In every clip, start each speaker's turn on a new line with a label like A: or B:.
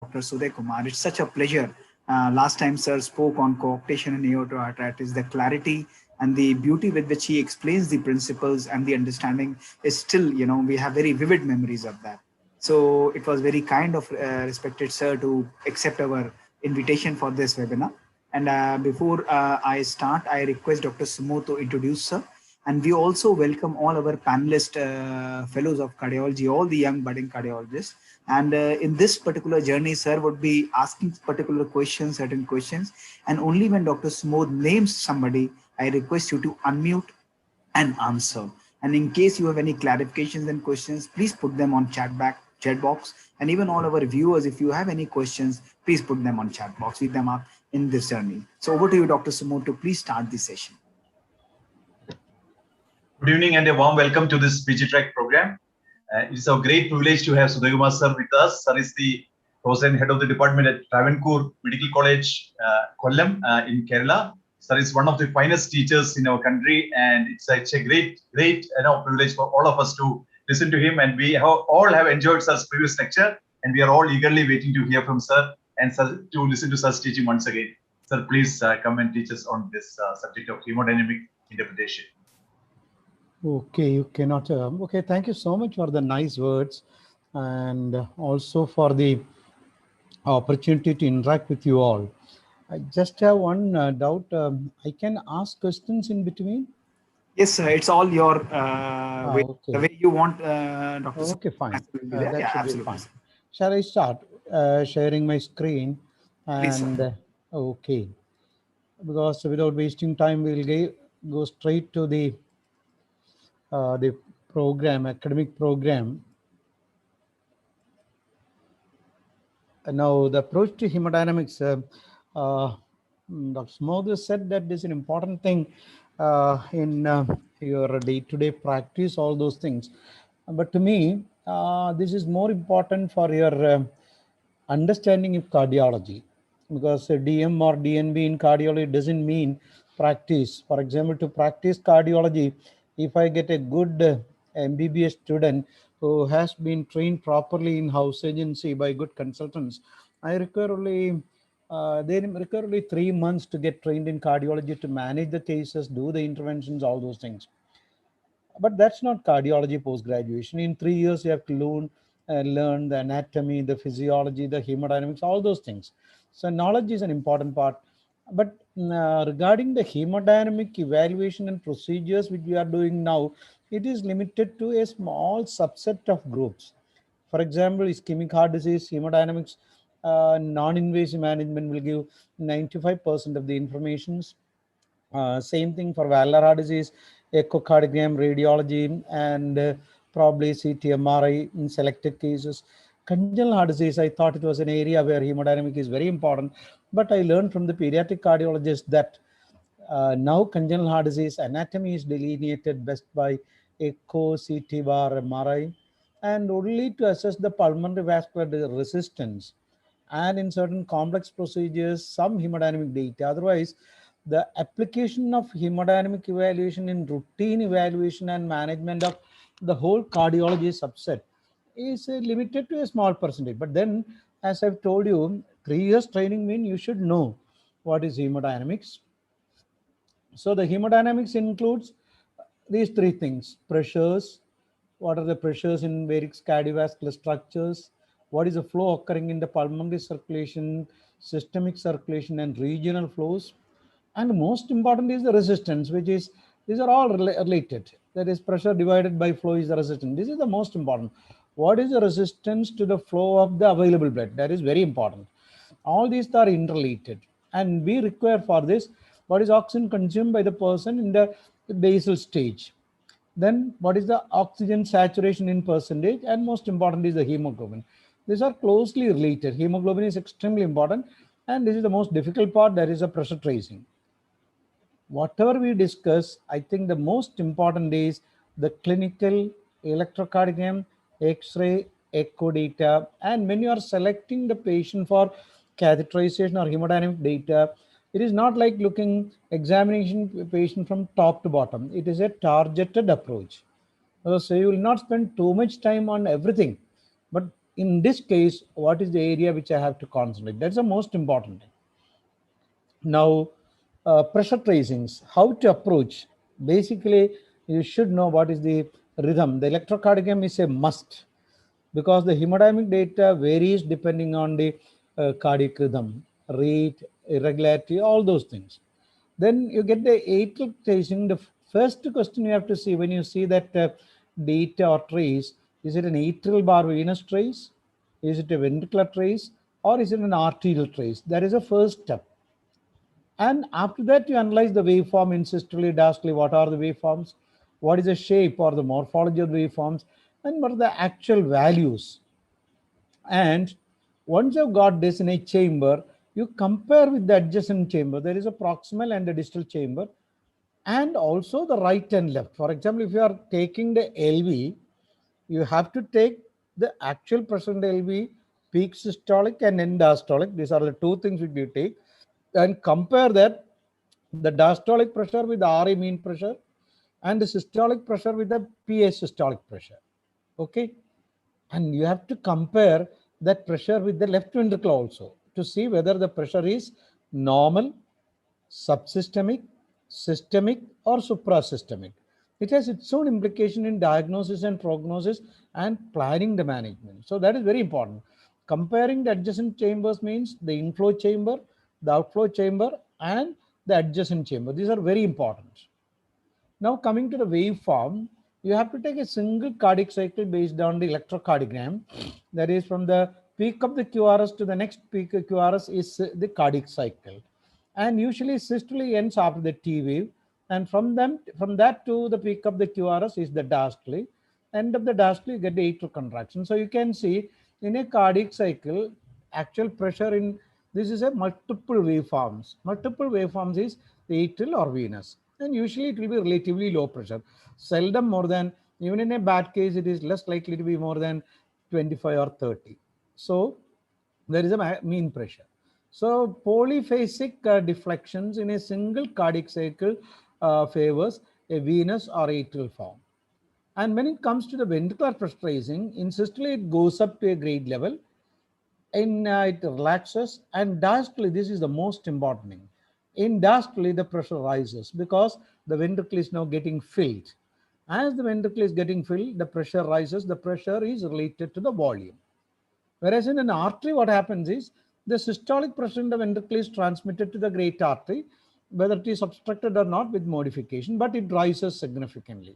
A: Dr. Sudhir Kumar. It's such a pleasure. Last time, sir spoke on coarctation and aortoarteritis. The clarity and the beauty with which he explains the principles and the understanding is still, we have very vivid memories of that. So it was very kind of respected sir to accept our invitation for this webinar. And before I start, I request Dr. Sumo to introduce sir. And we also welcome all our panelist fellows of cardiology, all the young budding cardiologists. And in this particular journey, sir would be asking particular questions, certain questions. And only when Dr. Sumo names somebody, I request you to unmute and answer. And in case you have any clarifications and questions, please put them on chat box. And even all our viewers, if you have any questions, please put them on chat box. Read them up in this journey. So over to you, Dr. Sumo, to please start the session.
B: Good evening and a warm welcome to this PG-Track program. It's a great privilege to have Sudhir Kumar sir with us. Sir is the Professor and Head of the Department at Travancore Medical College, Kollam in Kerala. Sir is one of the finest teachers in our country, and it's such a great privilege for all of us to listen to him. And we all have enjoyed sir's previous lecture, and we are all eagerly waiting to hear from sir and sir to listen to sir's teaching once again. Sir, please come and teach us on this subject of hemodynamic interpretation.
C: Okay, you cannot. Okay, thank you so much for the nice words and also for the opportunity to interact with you all. I just have one doubt. I can ask questions in between?
A: Yes, sir. It's all your
C: okay.
A: the way you want, Dr.
C: Okay, fine. That
A: yeah,
C: should
A: absolutely.
C: be fine. Shall I start sharing my screen? And
A: please,
C: okay, because without wasting time, we'll go straight to the program, academic program. Now, the approach to hemodynamics, Dr. Smother said that this is an important thing in your day-to-day practice, all those things. But to me, this is more important for your understanding of cardiology, because DM or DNB in cardiology doesn't mean practice. For example, to practice cardiology, if I get a good MBBS student who has been trained properly in house agency by good consultants, they require only 3 months to get trained in cardiology, to manage the cases, do the interventions, all those things. But that's not cardiology post-graduation. In 3 years, you have to learn the anatomy, the physiology, the hemodynamics, all those things. So knowledge is an important part. But regarding the hemodynamic evaluation and procedures which we are doing now, it is limited to a small subset of groups. For example, ischemic heart disease, hemodynamics, non-invasive management will give 95% of the information. Same thing for valvular heart disease, echocardiogram, radiology, and probably CT, MRI in selected cases. Congenital heart disease, I thought it was an area where hemodynamic is very important, but I learned from the pediatric cardiologist that now congenital heart disease anatomy is delineated best by echo, CT bar, MRI, and only to assess the pulmonary vascular resistance, and in certain complex procedures, some hemodynamic data. Otherwise, the application of hemodynamic evaluation in routine evaluation and management of the whole cardiology subset is limited to a small percentage. But then, as I've told you, 3 years training means you should know what is hemodynamics. So the hemodynamics includes these 3 things: pressures, what are the pressures in various cardiovascular structures, what is the flow occurring in the pulmonary circulation, systemic circulation, and regional flows, and most important is the resistance, which is, these are all related. That is, pressure divided by flow is the resistance. This is the most important. What is the resistance to the flow of the available blood? That is very important. All these are interrelated, and we require for this what is oxygen consumed by the person in the basal stage. Then what is the oxygen saturation in percentage, and most important is the hemoglobin. These are closely related. Hemoglobin is extremely important, and this is the most difficult part. That is a pressure tracing. Whatever we discuss, I think the most important is the clinical electrocardiogram, X-ray, echo data, and when you are selecting the patient for catheterization or hemodynamic data, it is not like examination patient from top to bottom. It is a targeted approach. So you will not spend too much time on everything, but in this case, what is the area which I have to concentrate? That's the most important thing. Now, pressure tracings, how to approach. Basically, you should know what is the rhythm. The electrocardiogram is a must because the hemodynamic data varies depending on the cardiac rhythm, rate, irregularity, all those things. Then you get the atrial tracing. The first question you have to see when you see that data or trace, is it an atrial bar venous trace? Is it a ventricular trace? Or is it an arterial trace? That is the first step. And after that, you analyze the waveform in systole, diastole. What are the waveforms? What is the shape or the morphology of the waveforms? And what are the actual values? And once you've got this in a chamber, you compare with the adjacent chamber. There is a proximal and a distal chamber, and also the right and left. For example, if you are taking the LV, you have to take the actual pressure in the LV, peak systolic and end diastolic. These are the two things which you take, and compare that the diastolic pressure with the RA mean pressure and the systolic pressure with the PA systolic pressure. Okay. And you have to compare that pressure with the left ventricle also to see whether the pressure is normal, subsystemic, systemic, or suprasystemic. It has its own implication in diagnosis and prognosis and planning the management. So that is very important. Comparing the adjacent chambers means the inflow chamber, the outflow chamber, and the adjacent chamber. These are very important. Now coming to the waveform, you have to take a single cardiac cycle based on the electrocardiogram. That is, from the peak of the QRS to the next peak of QRS is the cardiac cycle. And usually systole ends after the T wave. And from that to the peak of the QRS is the diastole. End of the diastole, you get the atrial contraction. So you can see in a cardiac cycle, actual pressure in this is a multiple waveforms. Multiple waveforms is the atrial or venous. And usually it will be relatively low pressure. Seldom more than, even in a bad case, it is less likely to be more than 25 or 30. So there is a mean pressure. So polyphasic deflections in a single cardiac cycle favors a venous or atrial form. And when it comes to the ventricular pressure tracing, in systole it goes up to a grade level, in it relaxes, and diastole, this is the most important thing. In diastole, the pressure rises because the ventricle is now getting filled. As the ventricle is getting filled, the pressure rises. The pressure is related to the volume. Whereas in an artery, what happens is the systolic pressure in the ventricle is transmitted to the great artery, whether it is obstructed or not with modification, but it rises significantly.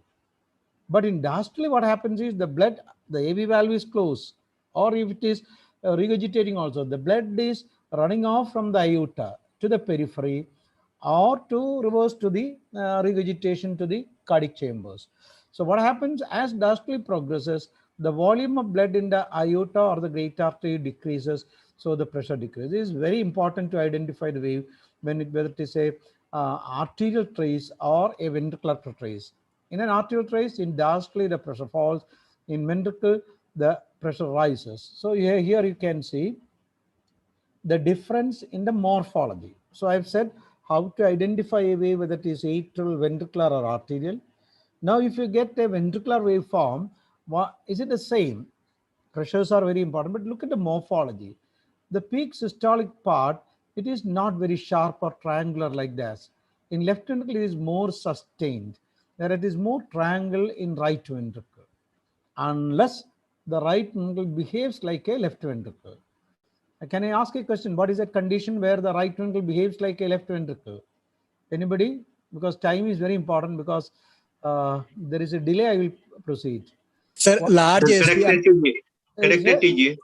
C: But in diastole, what happens is the blood, the AV valve is closed, or if it is regurgitating also, the blood is running off from the aorta to the periphery, or to reverse to the regurgitation to the cardiac chambers. So what happens as diastole progresses, the volume of blood in the aorta or the great artery decreases, so the pressure decreases. It is very important to identify the wave whether it is a arterial trace or a ventricular trace. In an arterial trace, in diastole, the pressure falls. In ventricle, the pressure rises. So here you can see the difference in the morphology. So I've said how to identify a wave, whether it is atrial, ventricular, or arterial. Now, if you get a ventricular waveform, is it the same? Pressures are very important, but look at the morphology. The peak systolic part, it is not very sharp or triangular like this. In left ventricle, it is more sustained, where it is more triangle in right ventricle, unless the right ventricle behaves like a left ventricle. Can I ask a question? What is that condition where the right ventricle behaves like a left ventricle? Anybody? Because time is very important, because there is a delay. I will proceed.
D: Sir, large ST.
E: Corrected TG.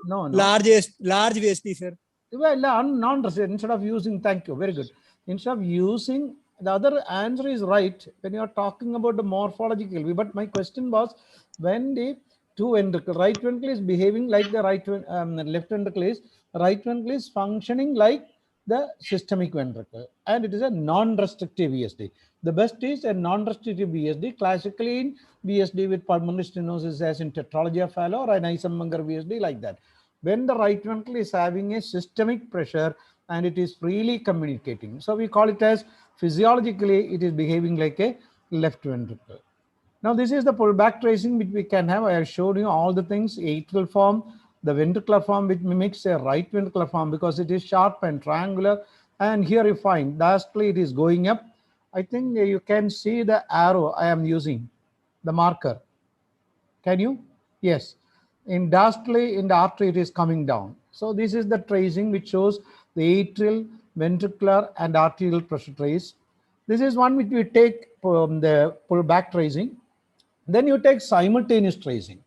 C: No.
D: Large VST, sir.
C: Well, non-resident, instead of using, thank you, very good. Instead of using, the other answer is right when you are talking about the morphological view. But my question was, when the two ventricle, right ventricle is behaving like the left ventricle is, right ventricle is functioning like the systemic ventricle, and it is a non-restrictive VSD. The best is a non-restrictive VSD, classically in VSD with pulmonary stenosis, as in tetralogy of Fallot, or an Eisenmenger VSD, like that. When the right ventricle is having a systemic pressure and it is freely communicating, so we call it as physiologically it is behaving like a left ventricle. Now this is the pullback tracing which we can have. I have showed you all the things: atrial form, the ventricular form which mimics a right ventricular form because it is sharp and triangular. And here you find diastole it is going up. I think you can see the arrow I am using, the marker. Can you? Yes. In diastole, in the artery, it is coming down. So this is the tracing which shows the atrial, ventricular, and arterial pressure trace. This is one which we take from the pullback tracing. Then you take simultaneous tracing.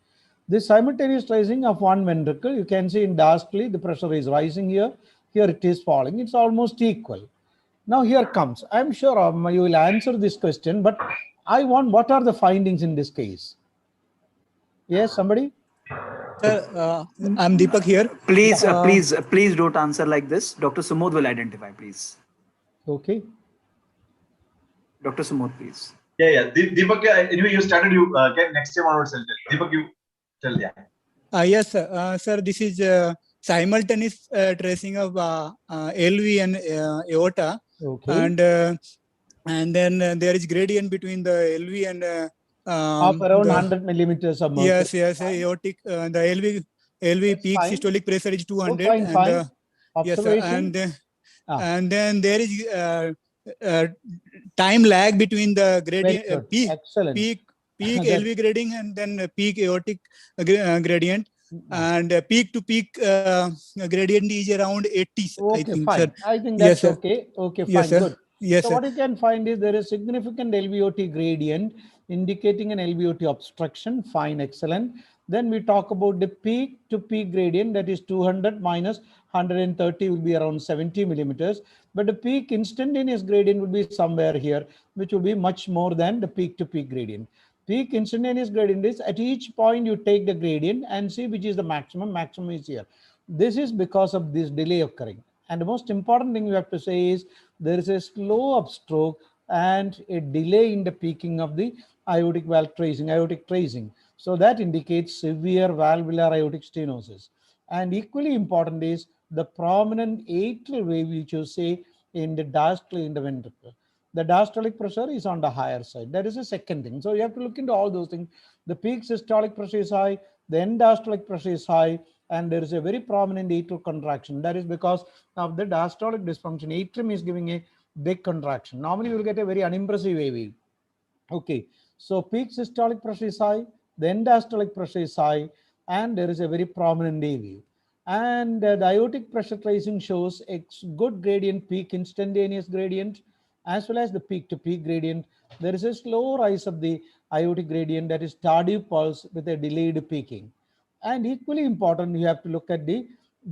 C: This simultaneous tracing of one ventricle, you can see in diastole, the pressure is rising here. Here it is falling. It's almost equal. Now here comes. I'm sure you will answer this question, but I want, what are the findings in this case? Yes, somebody?
D: Sir, I'm Deepak here.
A: Please don't answer like this. Dr. Sumod will identify, please.
C: Okay.
A: Dr. Sumod, please.
B: Yeah. Deepak, anyway, you started, you can next time onwards. Deepak, you tell, yeah.
D: Yes, sir, this is simultaneous tracing of LV and aorta.
C: Okay.
D: And then there is gradient between the LV and
C: of around 100 millimeters of mercury.
D: Yes, aortic. The LV peak
C: fine.
D: systolic pressure is 200.
C: Fine.
D: And yes,
C: Observation.
D: and then there is time lag between the gradient peak LV grading and then peak aortic gradient. And peak to peak gradient is around 80.
C: Okay,
D: I think,
C: fine.
D: sir.
C: I think that's
D: Yes,
C: okay. Okay, fine,
D: yes, sir.
C: good.
D: Yes,
C: so
D: sir.
C: what you can find is there is significant LVOT gradient indicating an LVOT obstruction. Fine, excellent. Then we talk about the peak to peak gradient, that is 200 minus 130 will be around 70 millimeters. But the peak instantaneous gradient would be somewhere here, which will be much more than the peak to peak gradient. Peak instantaneous gradient is at each point you take the gradient and see which is the maximum. Maximum is here. This is because of this delay occurring. And the most important thing you have to say is there is a slow upstroke and a delay in the peaking of the aortic valve tracing, aortic tracing. So that indicates severe valvular aortic stenosis. And equally important is the prominent atrial wave which you say in the diastole in the ventricle. The diastolic pressure is on the higher side. That is the second thing. So you have to look into all those things. The peak systolic pressure is high, the end diastolic pressure is high, and there is a very prominent atrial contraction. That is because of the diastolic dysfunction. Atrium is giving a big contraction. Normally you will get a very unimpressive wave. Okay, so peak systolic pressure is high, the end diastolic pressure is high, and there is a very prominent AV. And the aortic pressure tracing shows a good gradient, peak instantaneous gradient, as well as the peak to peak gradient. There is a slow rise of the aortic gradient, that is tardive pulse with a delayed peaking. And equally important, you have to look at the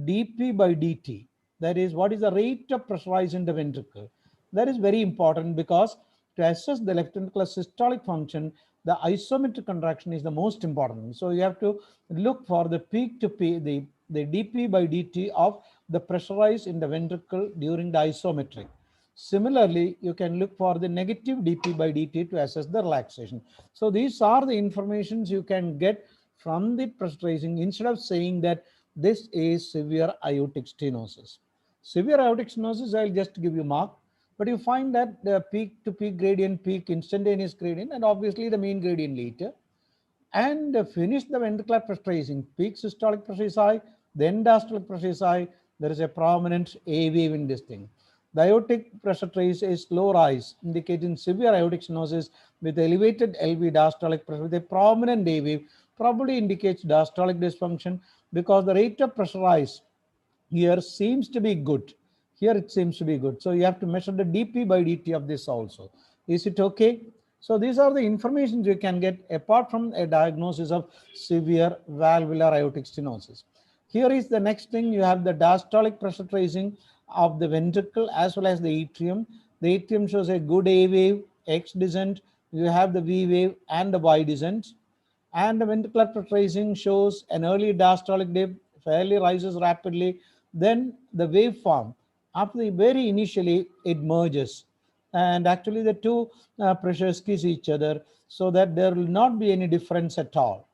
C: dP by dt. That is, what is the rate of pressure rise in the ventricle? That is very important because to assess the left ventricular systolic function, the isometric contraction is the most important. So you have to look for the peak to peak, the dP by dt of the pressure rise in the ventricle during the isometric. Similarly, you can look for the negative dP by dt to assess the relaxation. So these are the informations you can get from the pressure tracing instead of saying that this is severe aortic stenosis. Severe aortic stenosis, I'll just give you mark, but you find that the peak to peak gradient, peak instantaneous gradient, and obviously the mean gradient later. And finish the ventricular pressure tracing. Peak systolic pressure is high, then diastolic pressure is high. There is a prominent A wave in this thing. The aortic pressure trace is slow rise, indicating severe aortic stenosis with elevated LV diastolic pressure with a prominent A wave, probably indicates diastolic dysfunction because the rate of pressure rise here seems to be good. Here it seems to be good. So you have to measure the dP by dt of this also. Is it okay? So these are the information you can get apart from a diagnosis of severe valvular aortic stenosis. Here is the next thing. You have the diastolic pressure tracing of the ventricle as well as the atrium. The atrium shows a good A wave, X descent. You have the V wave and the Y descent. And the ventricular pressure tracing shows an early diastolic dip, fairly rises rapidly. Then the waveform, after the very initially, it merges. And actually the two pressures kiss each other so that there will not be any difference at all.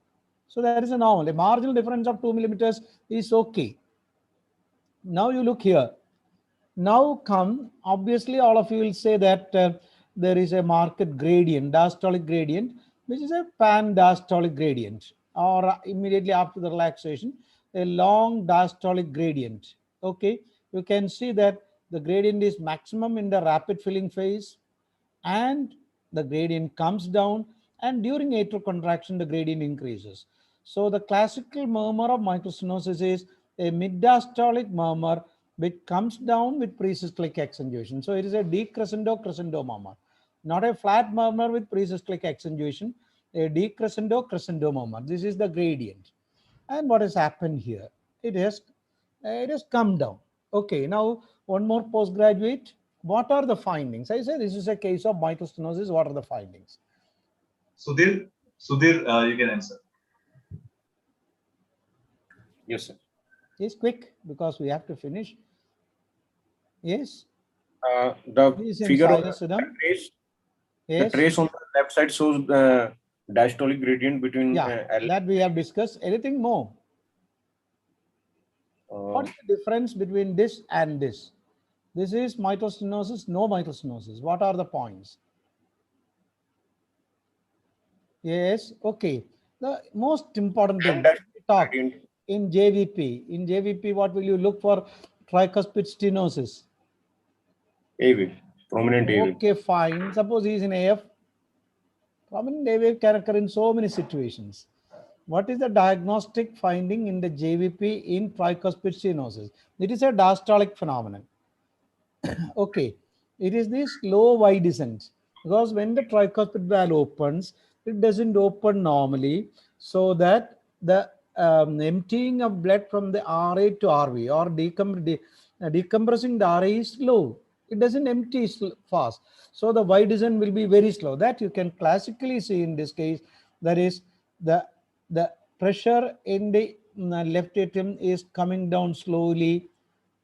C: So there is a normal. A marginal difference of 2 millimeters is okay. Now you look here. Now come, obviously all of you will say that there is a marked gradient, diastolic gradient, which is a pan-diastolic gradient, or immediately after the relaxation, a long diastolic gradient. Okay, you can see that the gradient is maximum in the rapid filling phase, and the gradient comes down, and during atrial contraction, the gradient increases. So the classical murmur of mitral stenosis is a mid-diastolic murmur which comes down with pre-systolic accentuation. So it is a decrescendo crescendo murmur, not a flat murmur with pre-systolic accentuation, a decrescendo crescendo murmur. This is the gradient. And what has happened here? It has come down. Okay, now one more postgraduate. What are the findings? I say this is a case of mitral stenosis. What are the findings?
B: Sudhir, you can answer.
E: Yes, sir.
C: Yes, quick, because we have to finish. Yes.
E: The figure of the trace,
C: yes.
E: The trace on the left side shows the diastolic gradient between.
C: That we have discussed. Anything more? What is the difference between this and this? This is mitral stenosis, no mitral stenosis. What are the points? Yes, okay. The most important thing talk in JVP. In JVP, what will you look for? Tricuspid stenosis.
E: AV, prominent AV.
C: Okay, fine. Suppose he is in AF. Prominent AV can occur in so many situations. What is the diagnostic finding in the JVP in tricuspid stenosis? It is a diastolic phenomenon. Okay, it is this low Y descent, because when the tricuspid valve opens, it doesn't open normally, so that the emptying of blood from the RA to RV, or decompressing the RA is slow. It doesn't empty fast. So the Y descent will be very slow. That you can classically see in this case. That is, the pressure in the left atrium is coming down slowly.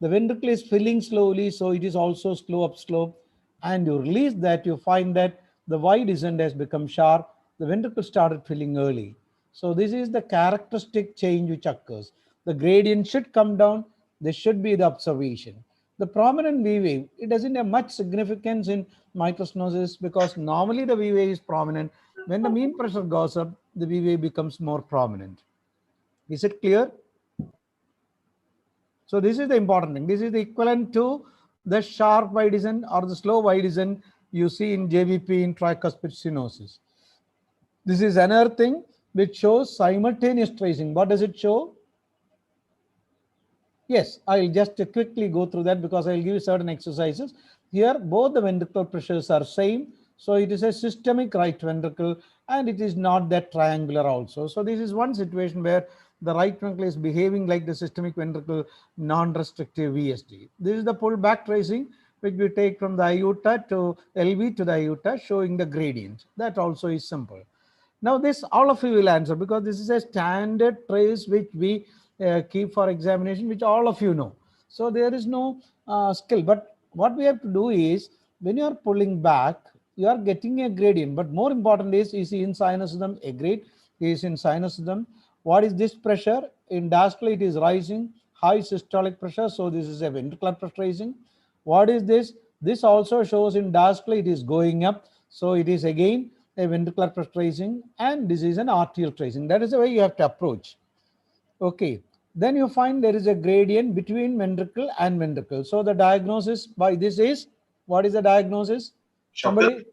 C: The ventricle is filling slowly, so it is also slow upslope. And you release that, you find that the Y descent has become sharp. The ventricle started filling early. So this is the characteristic change which occurs. The gradient should come down. This should be the observation. The prominent V wave, it doesn't have much significance in mitral stenosis, because normally the V wave is prominent. When the mean pressure goes up, the V wave becomes more prominent. Is it clear? So this is the important thing. This is the equivalent to the sharp Y descent or the slow Y descent you see in JVP in tricuspid stenosis. This is another thing which shows simultaneous tracing. What does it show? Yes, I'll just quickly go through that, because I'll give you certain exercises. Here, both the ventricular pressures are same. So it is a systemic right ventricle, and it is not that triangular also. So this is one situation where the right ventricle is behaving like the systemic ventricle, non-restrictive VSD. This is the pullback tracing, which we take from the aorta to LV to the aorta, showing the gradient. That also is simple. Now this, all of you will answer, because this is a standard trace which we keep for examination, which all of you know. So there is no skill. But what we have to do is, when you are pulling back, you are getting a gradient. But more important is in sinusoidem, a grade is in sinusoidem. What is this pressure? In diastole, it is rising, high systolic pressure. So this is a ventricular pressure tracing. What is this? This also shows in diastole, it is going up. So it is again a ventricular pressure tracing, and this is an arterial tracing. That is the way you have to approach. Okay. Then you find there is a gradient between ventricle and ventricle. So the diagnosis by this is, what is the diagnosis?
B: Shaukat.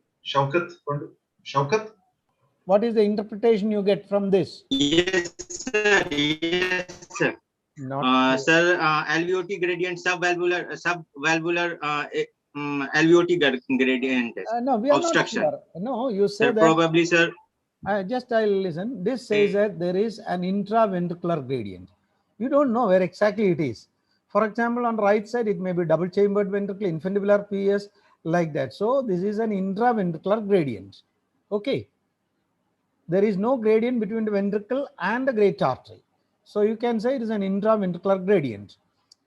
C: What is the interpretation you get from this?
E: Yes, sir. Yes, sir. Sir, LVOT gradient, subvalvular LVOT gradient.
C: No, we are
E: obstruction.
C: Not sure. No, you say
E: sir,
C: that.
E: Probably, sir.
C: I'll listen. This says that there is an intraventricular gradient. You don't know where exactly it is. For example, on the right side, it may be double chambered ventricle, infundibular PS, like that. So this is an intraventricular gradient. Okay. There is no gradient between the ventricle and the great artery. So you can say it is an intraventricular gradient.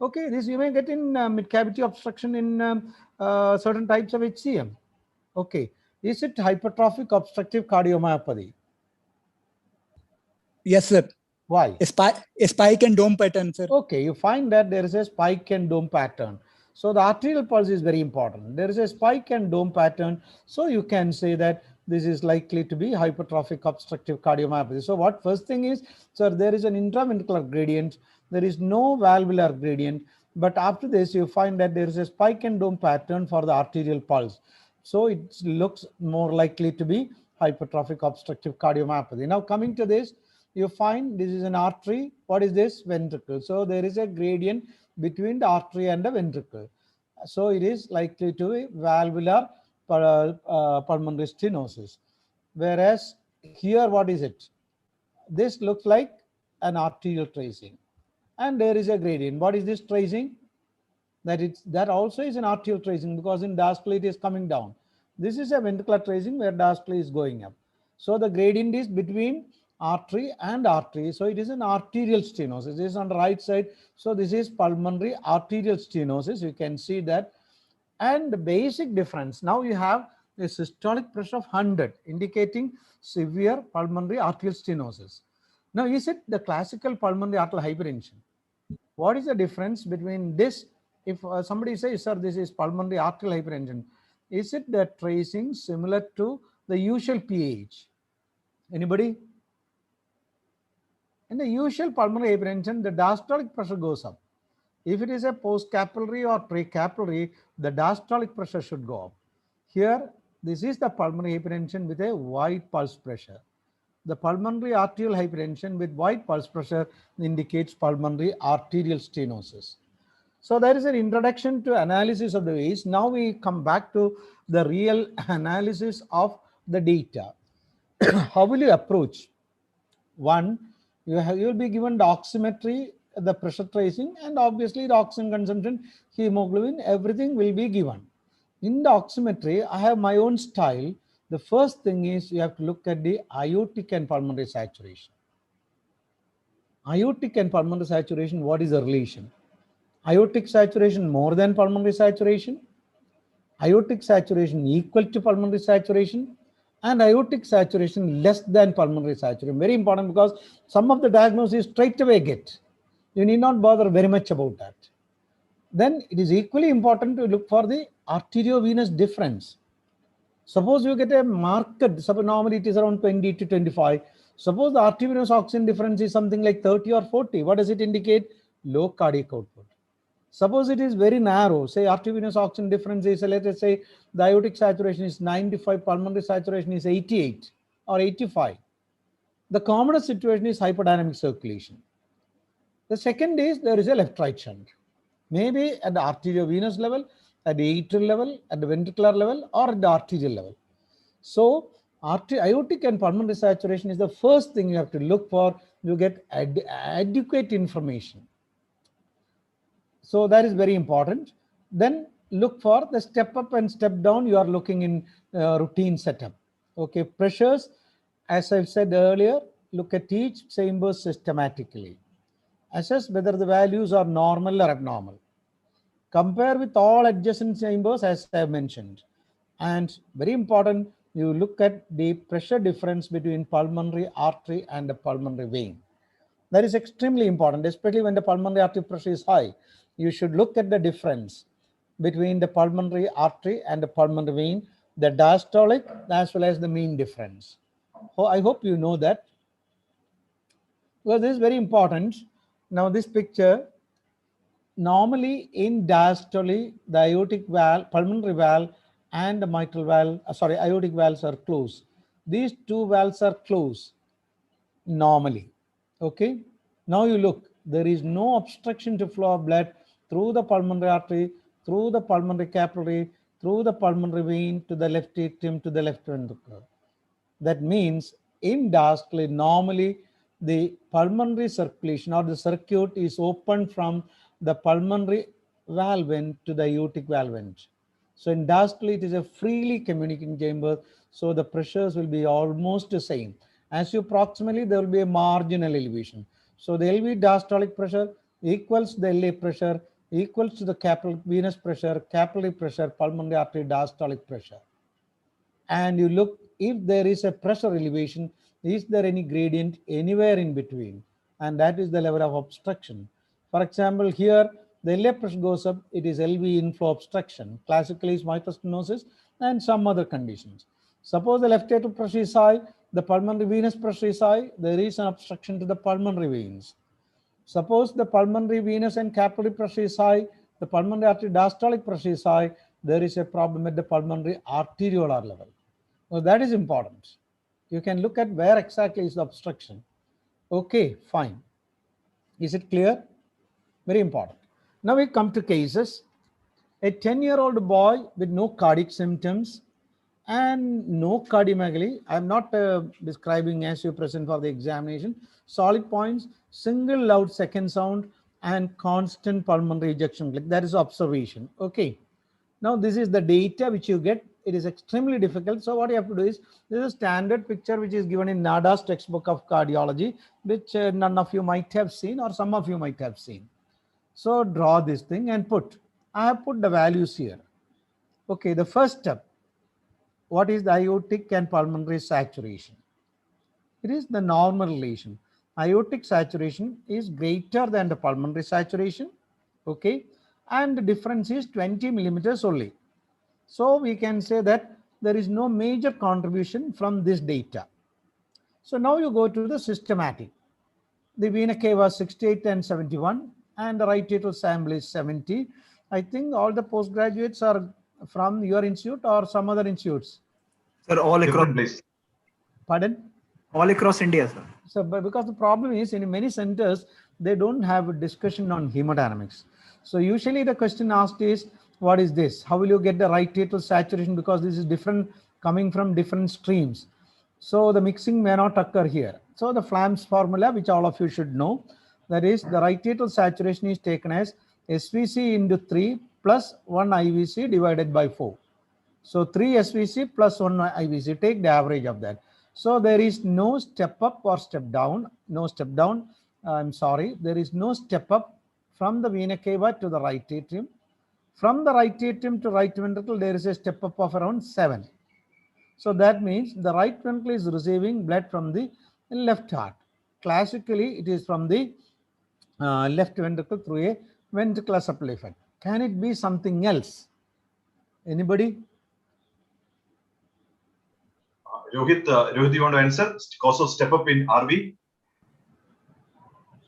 C: Okay, this you may get in mid-cavity obstruction in certain types of HCM. Okay. Is it hypertrophic obstructive cardiomyopathy?
D: Yes, sir.
C: Why?
D: A spike and dome pattern, sir.
C: Okay, you find that there is a spike and dome pattern. So the arterial pulse is very important. There is a spike and dome pattern. So you can say that this is likely to be hypertrophic obstructive cardiomyopathy. So what first thing is, sir, there is an intraventricular gradient, there is no valvular gradient, but after this you find that there is a spike and dome pattern for the arterial pulse. So it looks more likely to be hypertrophic obstructive cardiomyopathy. Now coming to this, you find this is an artery. What is this? Ventricle. So there is a gradient between the artery and the ventricle. So it is likely to be valvular pulmonary stenosis. Whereas here, what is it? This looks like an arterial tracing. And there is a gradient. What is this tracing? That also is an arterial tracing, because in diastole it is coming down. This is a ventricular tracing where diastole is going up. So the gradient is between artery and artery. So it is an arterial stenosis. This is on the right side. So this is pulmonary arterial stenosis. You can see that. And the basic difference, now you have a systolic pressure of 100, indicating severe pulmonary arterial stenosis. Now, is it the classical pulmonary arterial hypertension? What is the difference between this? If somebody says, sir, this is pulmonary arterial hypertension, is it the tracing similar to the usual PAH? Anybody? In the usual pulmonary hypertension, the diastolic pressure goes up. If it is a post-capillary or pre-capillary, the diastolic pressure should go up. Here, this is the pulmonary hypertension with a wide pulse pressure. The pulmonary arterial hypertension with wide pulse pressure indicates pulmonary arterial stenosis. So there is an introduction to analysis of the waves. Now we come back to the real analysis of the data. How will you approach? One, you will be given the oximetry, the pressure tracing, and obviously the oxygen consumption, hemoglobin, everything will be given. In the oximetry, I have my own style. The first thing is you have to look at the aortic and pulmonary saturation. Aortic and pulmonary saturation, what is the relation? Aortic saturation more than pulmonary saturation, aortic saturation equal to pulmonary saturation, and aortic saturation less than pulmonary saturation. Very important, because some of the diagnosis straight away get. You need not bother very much about that. Then it is equally important to look for the arteriovenous difference. Suppose you get a marked, suppose normally it is around 20 to 25. Suppose the arteriovenous oxygen difference is something like 30 or 40. What does it indicate? Low cardiac output. Suppose it is very narrow, say arteriovenous oxygen difference is, let us say the aortic saturation is 95, pulmonary saturation is 88 or 85. The commonest situation is hyperdynamic circulation. The second is there is a left-right shunt. Maybe at the arteriovenous level, at the atrial level, at the ventricular level, or at the arterial level. So aortic and pulmonary saturation is the first thing you have to look for. You get adequate information. So that is very important. Then look for the step up and step down. You are looking in routine setup. Okay, pressures, as I said earlier, look at each chamber systematically. Assess whether the values are normal or abnormal. Compare with all adjacent chambers, as I have mentioned. And very important, you look at the pressure difference between pulmonary artery and the pulmonary vein. That is extremely important, especially when the pulmonary artery pressure is high. You should look at the difference between the pulmonary artery and the pulmonary vein, the diastolic as well as the mean difference. So I hope you know that. Well, this is very important. Now this picture, normally in diastole, the aortic valve, pulmonary valve and the mitral valve, aortic valves are closed. These two valves are closed normally. Okay. Now you look, there is no obstruction to flow of blood through the pulmonary artery, through the pulmonary capillary, through the pulmonary vein to the left atrium to the left ventricle. That means in diastole, normally the pulmonary circulation or the circuit is open from the pulmonary valve end to the aortic valve end. So in diastole, it is a freely communicating chamber. So the pressures will be almost the same. As you proximally, there will be a marginal elevation. So the LV diastolic pressure equals the LA pressure equals to the venous pressure, capillary pressure, pulmonary artery diastolic pressure. And you look, if there is a pressure elevation, is there any gradient anywhere in between? And that is the level of obstruction. For example, here the LA pressure goes up, it is LV inflow obstruction. Classically is mitral stenosis and some other conditions. Suppose the left atrial pressure is high, the pulmonary venous pressure is high, there is an obstruction to the pulmonary veins. Suppose the pulmonary venous and capillary pressure is high, the pulmonary artery diastolic pressure is high, there is a problem at the pulmonary arteriolar level. So that is important. You can look at where exactly is the obstruction. Okay, fine. Is it clear? Very important. Now we come to cases. A 10-year-old boy with no cardiac symptoms and no cardiomegaly. I'm not describing as you present for the examination. Solid points, single loud second sound, and constant pulmonary ejection. That is observation. Okay. Now this is the data which you get. It is extremely difficult. So what you have to do is, this is a standard picture which is given in NADA's textbook of cardiology, which none of you might have seen or some of you might have seen. So draw this thing and put. I have put the values here. Okay, the first step. What is the aortic and pulmonary saturation? It is the normal relation. Aortic saturation is greater than the pulmonary saturation. Okay, and the difference is 20 millimeters only. So we can say that there is no major contribution from this data. So now you go to the systematic. The vena cava 68 and 71, and the right atrial sample is 70. I think all the postgraduates are from your institute or some other institutes.
A: Sir, all across.
B: Place.
C: Pardon?
A: All across India, sir.
C: So, but because the problem is, in many centers, they don't have a discussion on hemodynamics. So usually the question asked is, what is this? How will you get the right atrial saturation? Because this is different, coming from different streams. So the mixing may not occur here. So the Flamm's formula, which all of you should know, that is the right atrial saturation is taken as SVC into 3 plus 1 IVC divided by 4. So 3 SVC plus 1 IVC, take the average of that. So there is no step up or step down, no step down. I'm sorry, there is no step up from the vena cava to the right atrium. From the right atrium to right ventricle, there is a step up of around 7. So that means the right ventricle is receiving blood from the left heart. Classically, it is from the left ventricle through a ventricular supply effect. Can it be something else? Anybody?
B: Rohit, you want to answer? Cause of step up in RV?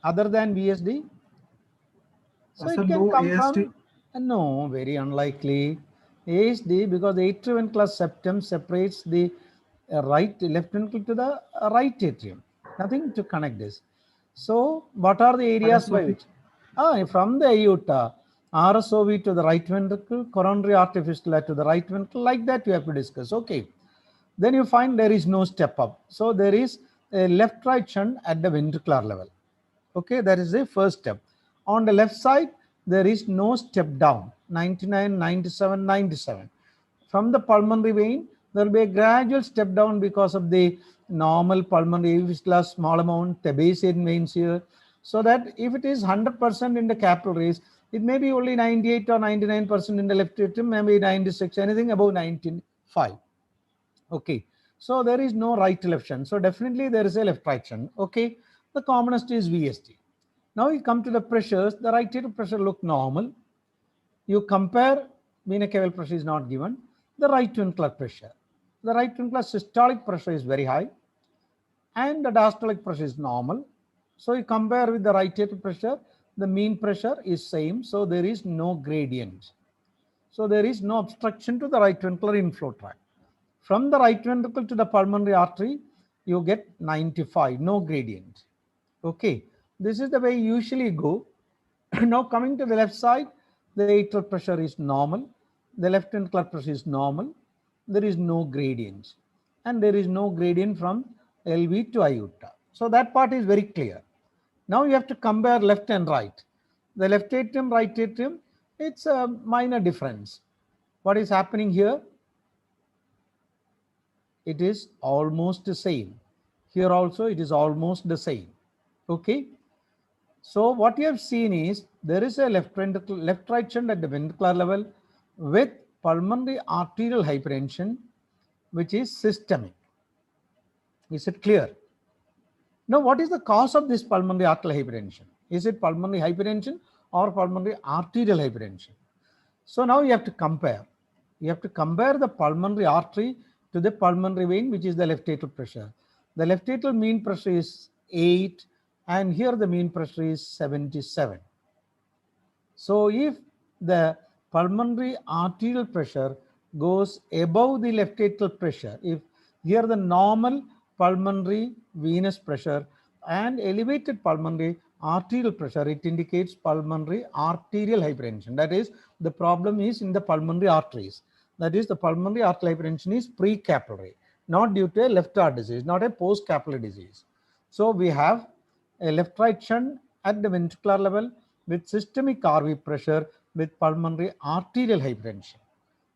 C: Other than VSD? So it can come from, no, very unlikely. ASD, because the atrioventricular septum separates the left ventricle to the right atrium. Nothing to connect this. So what are the areas by which? From the aorta, RSOV to the right ventricle, coronary artery fistula to the right ventricle, like that you have to discuss. Okay. Then you find there is no step up. So there is a left-right shunt at the ventricular level. Okay, that is the first step. On the left side, there is no step down, 99, 97, 97. From the pulmonary vein, there will be a gradual step down because of the normal pulmonary fistula, small amount, Thebacean veins here. So that if it is 100% in the capillaries, it may be only 98 or 99% in the left atrium, maybe 96, anything above 95. Okay, so there is no right to left shunt. So definitely there is a left right shunt. Okay, the commonest is VSD. Now you come to the pressures. The right atrial pressure look normal. You compare, vena caval pressure is not given. The right ventricular pressure. The right ventricular systolic pressure is very high, and the diastolic pressure is normal. So you compare with the right atrial pressure. The mean pressure is same. So there is no gradient. So there is no obstruction to the right ventricular inflow tract. From the right ventricle to the pulmonary artery, you get 95, no gradient. Okay, this is the way you usually go. Now coming to the left side, the atrial pressure is normal. The left ventricular pressure is normal. There is no gradient. And there is no gradient from LV to aorta. So that part is very clear. Now you have to compare left and right. The left atrium, right atrium, it's a minor difference. What is happening here? It is almost the same. Here also it is almost the same. Okay. So what you have seen is there is a left right shunt at the ventricular level with pulmonary arterial hypertension, which is systemic. Is it clear? Now what is the cause of this pulmonary arterial hypertension? Is it pulmonary hypertension or pulmonary arterial hypertension? So now you have to compare. You have to compare the pulmonary artery to the pulmonary vein, which is the left atrial pressure. The left atrial mean pressure is 8, and here the mean pressure is 77. So if the pulmonary arterial pressure goes above the left atrial pressure, if here the normal pulmonary venous pressure and elevated pulmonary arterial pressure, it indicates pulmonary arterial hypertension. That is, the problem is in the pulmonary arteries. That is, the pulmonary arterial hypertension is pre-capillary, not due to a left heart disease, not a post-capillary disease. So we have a left-right shunt at the ventricular level with systemic RV pressure with pulmonary arterial hypertension,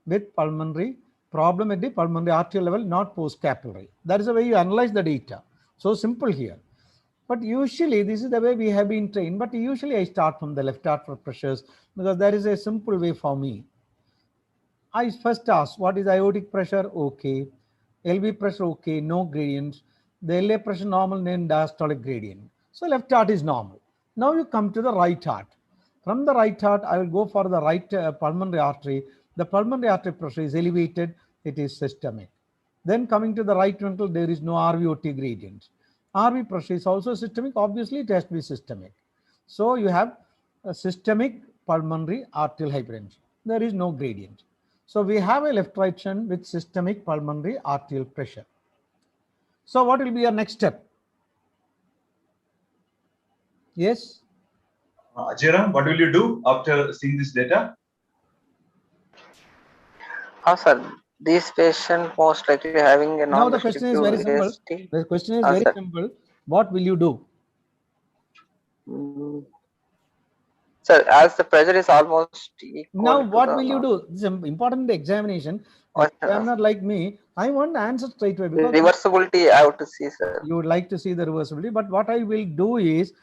C: with pulmonary problem at the pulmonary arterial level, not post-capillary. That is the way you analyze the data. So simple here. But usually this is the way we have been trained. But usually I start from the left atrial pressures because that is a simple way for me. I first ask, what is aortic pressure? Okay. LV pressure, okay, no gradient. The LA pressure normal, then diastolic gradient. So left heart is normal. Now you come to the right heart. From the right heart, I will go for the right pulmonary artery. The pulmonary artery pressure is elevated. It is systemic. Then coming to the right ventricle, there is no RVOT gradient. RV pressure is also systemic. Obviously, it has to be systemic. So you have a systemic pulmonary arterial hypertension. There is no gradient. So we have a left-right shunt with systemic pulmonary arterial pressure. So what will be your next step? Yes?
B: Ajayram, what will you do after seeing this data?
F: Sir, this patient most likely having a
C: now the question is very simple. The question is very simple. What will you do?
F: Sir, as the pressure is almost equal.
C: Now what will you do? This is important examination. Examiner like me, I want the answer straight away. Because
F: reversibility I have to see, sir.
C: You would like to see the reversibility, but what I will do is,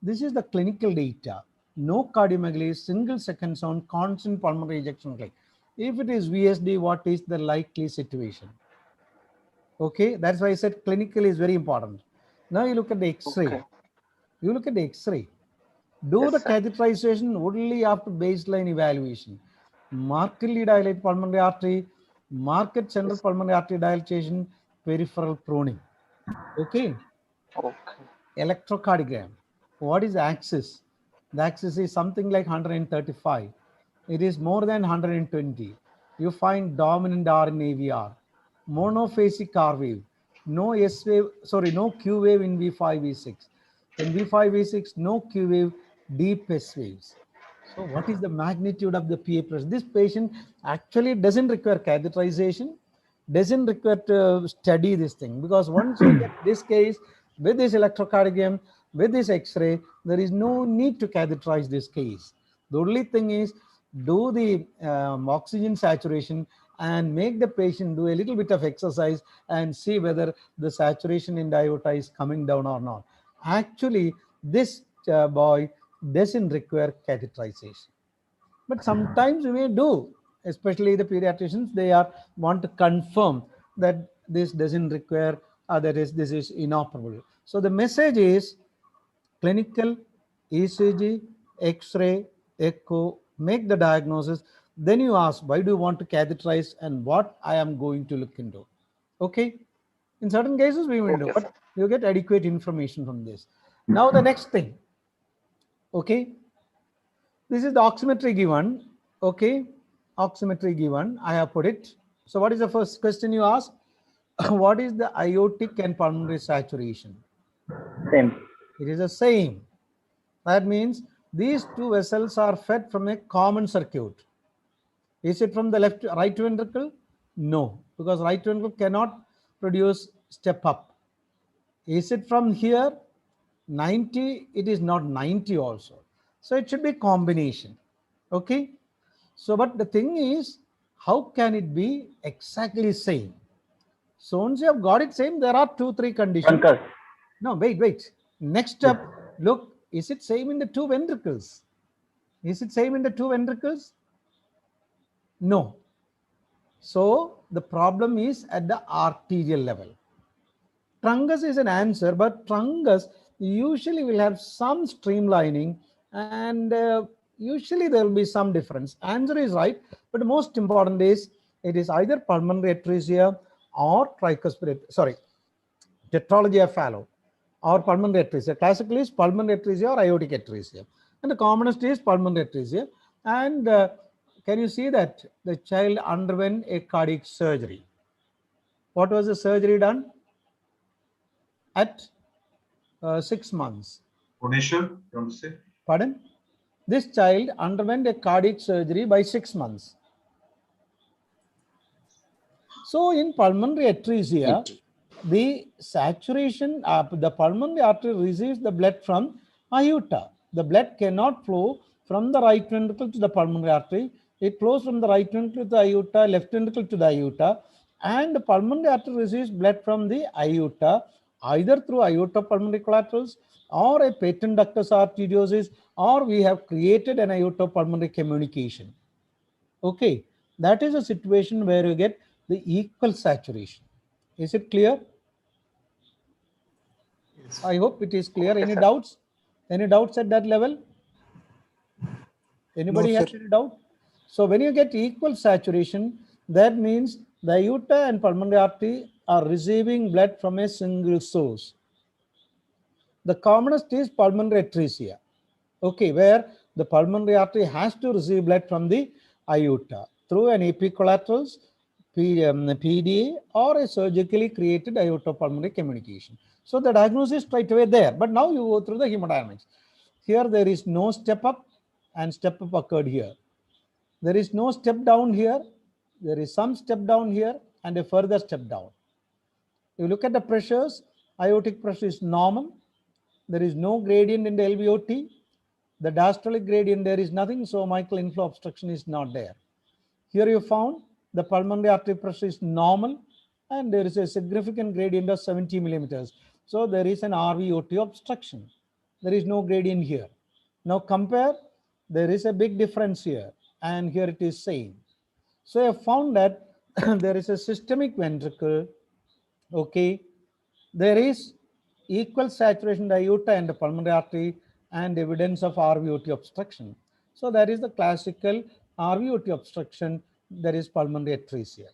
C: this is the clinical data. No cardiomegaly, single second sound, constant pulmonary ejection rate. If it is VSD, what is the likely situation? Okay, that's why I said clinical is very important. Now you look at the X-ray. Okay. You look at the X-ray. Do the catheterization only after baseline evaluation. Markedly dilate pulmonary artery, marked central pulmonary artery dilatation, peripheral proning. Okay.
F: Okay.
C: Electrocardiogram. What is the axis? The axis is something like 135. It is more than 120. You find dominant R in AVR. Monophasic R wave. No S wave, sorry, no Q wave in V5, V6. In V5, V6, no Q wave, deep S waves. So what is the magnitude of the PA pressure? This patient actually doesn't require catheterization, doesn't require to study this thing, because once you get this case with this electrocardiogram, with this X-ray, there is no need to catheterize this case. The only thing is do the oxygen saturation and make the patient do a little bit of exercise and see whether the saturation in the aorta is coming down or not. Actually, this boy doesn't require catheterization. But sometimes we may do, especially the pediatricians, they want to confirm that this doesn't require, that is, this is inoperable. So the message is clinical, ECG, X-ray, echo, make the diagnosis. Then you ask, why do you want to catheterize and what I am going to look into? Okay. In certain cases, we will do, but you get adequate information from this. Now the next thing. Okay. This is the oximetry given. Okay. Oximetry given. I have put it. So what is the first question you ask? What is the aortic and pulmonary saturation?
G: Same.
C: It is the same. That means these two vessels are fed from a common circuit. Is it from the right ventricle? No, because right ventricle cannot produce step up. Is it from here? 90, it is not 90 also. So it should be combination. Okay. So, but the thing is, how can it be exactly same? So once you have got it same, there are 2-3 conditions. No, wait. Next step, look, is it same in the two ventricles? Is it same in the two ventricles? No. So the problem is at the arterial level. Truncus is an answer, but truncus usually will have some streamlining and usually there will be some difference. Answer is right, but the most important is it is either pulmonary atresia or tricuspid, sorry, tetralogy of Fallot or pulmonary atresia. Classically is pulmonary atresia or aortic atresia, and the commonest is pulmonary atresia. And can you see that the child underwent a cardiac surgery? What was the surgery done at 6 months?
B: Praneshwar, you want to say?
C: Pardon? This child underwent a cardiac surgery by 6 months. So in pulmonary atresia, the saturation, the pulmonary artery receives the blood from aorta. The blood cannot flow from the right ventricle to the pulmonary artery. It flows from the right ventricle to the aorta, left ventricle to the aorta, and the pulmonary artery receives blood from the aorta either through aortopulmonary collaterals or a patent ductus arteriosus, or we have created an aortopulmonary communication. Okay, that is a situation where you get the equal saturation. Is it clear? Yes. I hope it is clear. Any doubts? Any doubts at that level? Anybody have any doubt? So when you get equal saturation, that means the aorta and pulmonary artery are receiving blood from a single source. The commonest is pulmonary atresia. Okay, where the pulmonary artery has to receive blood from the aorta through an epicollaterals, PDA, or a surgically created aortopulmonary communication. So the diagnosis straight away there. But now you go through the hemodynamics. Here there is no step up, and step up occurred here. There is no step down here. There is some step down here and a further step down. You look at the pressures, aortic pressure is normal. There is no gradient in the LVOT. The diastolic gradient, there is nothing, so mitral inflow obstruction is not there. Here you found the pulmonary artery pressure is normal and there is a significant gradient of 70 millimeters. So there is an RVOT obstruction. There is no gradient here. Now compare, there is a big difference here and here it is same. So I found that there is a systemic ventricle, okay. There is equal saturation in the aorta and the pulmonary artery and evidence of RVOT obstruction. So that is the classical RVOT obstruction, that is pulmonary atresia.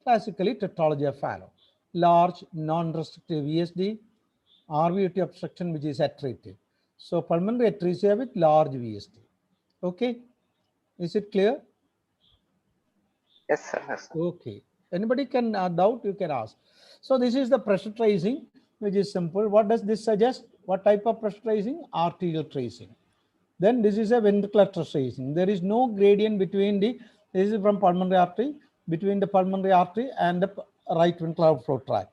C: Classically tetralogy of Fallot, large non-restrictive VSD, RVOT obstruction which is atretive. So pulmonary atresia with large VSD. Okay, is it clear?
F: Yes, sir. Yes, sir.
C: Okay. Anybody can doubt, you can ask. So this is the pressure tracing, which is simple. What does this suggest? What type of pressure tracing? Arterial tracing. Then this is a ventricular tracing. There is no gradient between the, this is from pulmonary artery, between the pulmonary artery and the right ventricular outflow tract.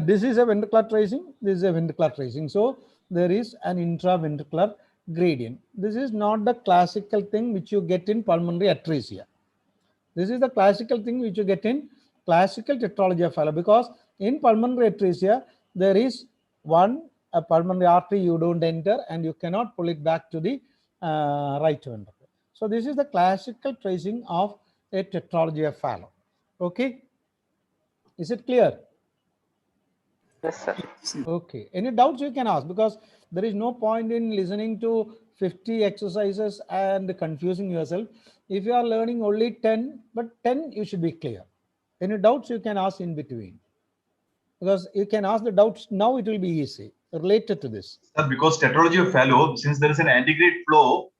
C: This is a ventricular tracing. This is a ventricular tracing. So there is an intraventricular gradient. This is not the classical thing which you get in pulmonary atresia. This is the classical thing which you get in classical tetralogy of Fallot, because in pulmonary atresia, there is a pulmonary artery you don't enter and you cannot pull it back to the right ventricle. So this is the classical tracing of a tetralogy of Fallot. Okay. Is it clear?
F: Yes, sir.
C: Okay. Any doubts you can ask, because there is no point in listening to 50 exercises and confusing yourself. If you are learning only 10, but 10 you should be clear. Any doubts you can ask in between, because you can ask the doubts now, it will be easy related to this.
B: Sir, because tetralogy of Fallot, since there is an antegrade flow,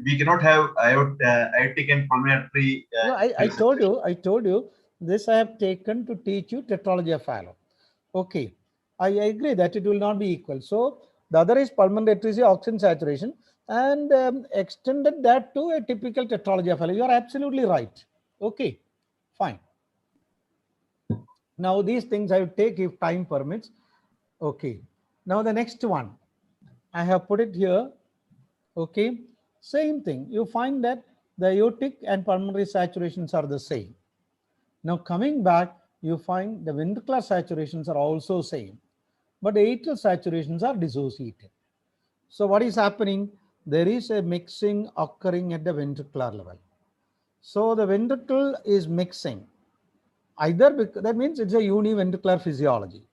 B: we cannot have aortic and pulmonary artery.
C: No, I told you this I have taken to teach you tetralogy of Fallot. Okay, I agree that it will not be equal. So the other is pulmonary atresia, oxygen saturation, and extended that to a typical tetralogy of Fallot. You are absolutely right. Okay, fine. Now these things I will take if time permits. Okay, now the next one, I have put it here. Okay, same thing. You find that the aortic and pulmonary saturations are the same. Now coming back, you find the ventricular saturations are also same, but the atrial saturations are dissociated. So what is happening? There is a mixing occurring at the ventricular level. So the ventricle is mixing, either because, that means it's a univentricular physiology.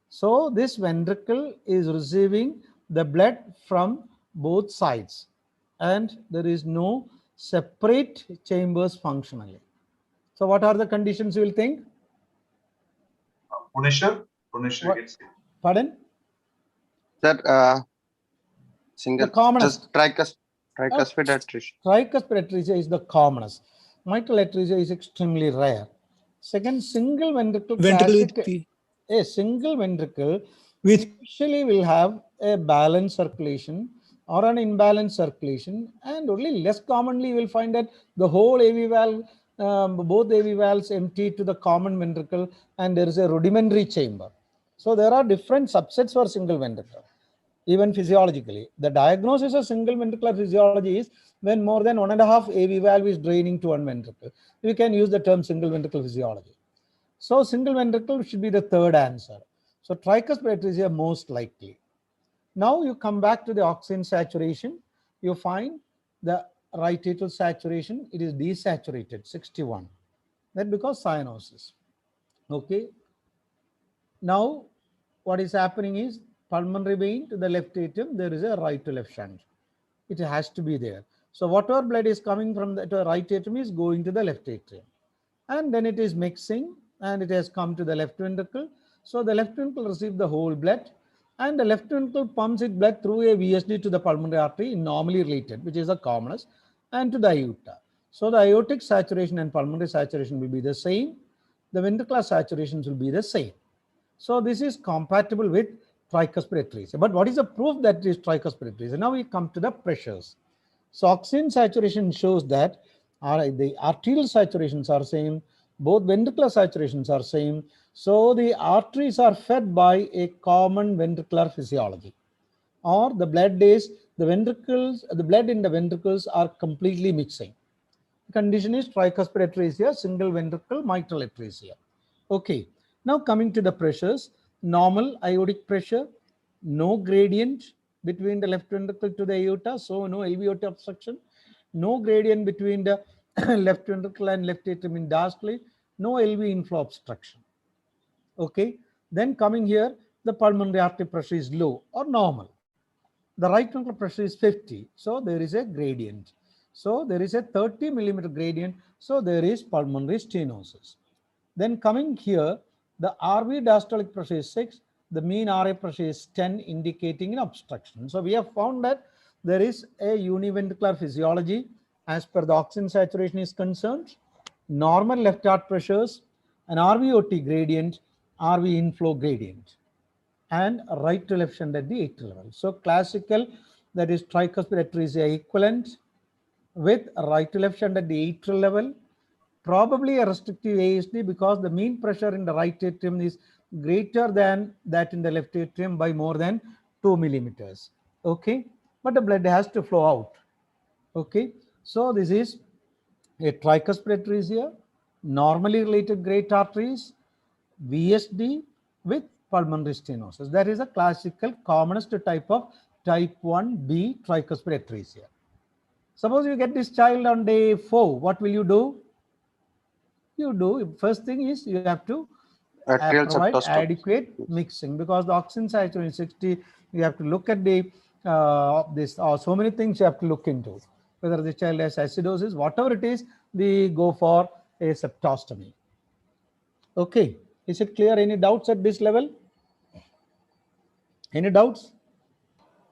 C: So this ventricle is receiving the blood from both sides and there is no separate chambers functionally. So what are the conditions you will think?
B: Puneshwar, you can say.
C: Pardon?
G: Sir, single.
C: The commonest.
G: Tricuspid atresia.
C: Tricuspid atresia is the commonest. Mitral atresia is extremely rare. Second, single ventricle
D: Ventricle
C: classic. A single ventricle usually will have a balanced circulation or an imbalanced circulation, and only less commonly you will find that the whole AV valve, both AV valves empty to the common ventricle, and there is a rudimentary chamber. So there are different subsets for single ventricle. Even physiologically, the diagnosis of single ventricular physiology is when more than 1.5 AV valve is draining to one ventricle. We can use the term single ventricle physiology. So single ventricle should be the third answer. So tricuspid atresia most likely. Now you come back to the oxygen saturation. You find the right atrial saturation, it is desaturated, 61. That because cyanosis. Okay. Now what is happening is pulmonary vein to the left atrium, there is a right to left shunt. It has to be there. So whatever blood is coming from the right atrium is going to the left atrium. And then it is mixing and it has come to the left ventricle. So the left ventricle receives the whole blood, and the left ventricle pumps its blood through a VSD to the pulmonary artery, normally related, which is the commonest, and to the aorta. So the aortic saturation and pulmonary saturation will be the same. The ventricular saturations will be the same. So this is compatible with tricuspid atresia. But what is the proof that it is tricuspid atresia? Now we come to the pressures. So oxygen saturation shows that the arterial saturations are same, both ventricular saturations are same. So the arteries are fed by a common ventricular physiology, or the blood is the blood in the ventricles are completely mixing. The condition is tricuspid atresia, single ventricle mitral atresia. Okay. Now coming to the pressures, normal aortic pressure, no gradient between the left ventricle to the aorta, so no LV aorta obstruction, no gradient between the left ventricle and left atrium in diastole, no LV inflow obstruction. Okay, then coming here, the pulmonary artery pressure is low or normal. The right ventricular pressure is 50, so there is a gradient. So there is a 30 millimeter gradient, so there is pulmonary stenosis. Then coming here, the RV diastolic pressure is 6, the mean RA pressure is 10, indicating an obstruction. So we have found that there is a univentricular physiology as per the oxygen saturation is concerned, normal left heart pressures, an RVOT gradient, RV inflow gradient, and right to left shunt at the atrial level. So classical, that is tricuspid atresia equivalent with right to left shunt at the atrial level, probably a restrictive ASD because the mean pressure in the right atrium is greater than that in the left atrium by more than 2 millimeters. Okay, but the blood has to flow out. Okay, so this is a tricuspid atresia, normally related great arteries, VSD with pulmonary stenosis. That is a classical commonest type of type 1B tricuspid atresia. Suppose you get this child on day 4, what will you do? You do, first thing is you have to provide adequate mixing, because the oxygen saturation is 60. You have to look at the so many things you have to look into. Whether the child has acidosis, whatever it is, we go for a septostomy. Okay, is it clear? Any doubts at this level? Any doubts?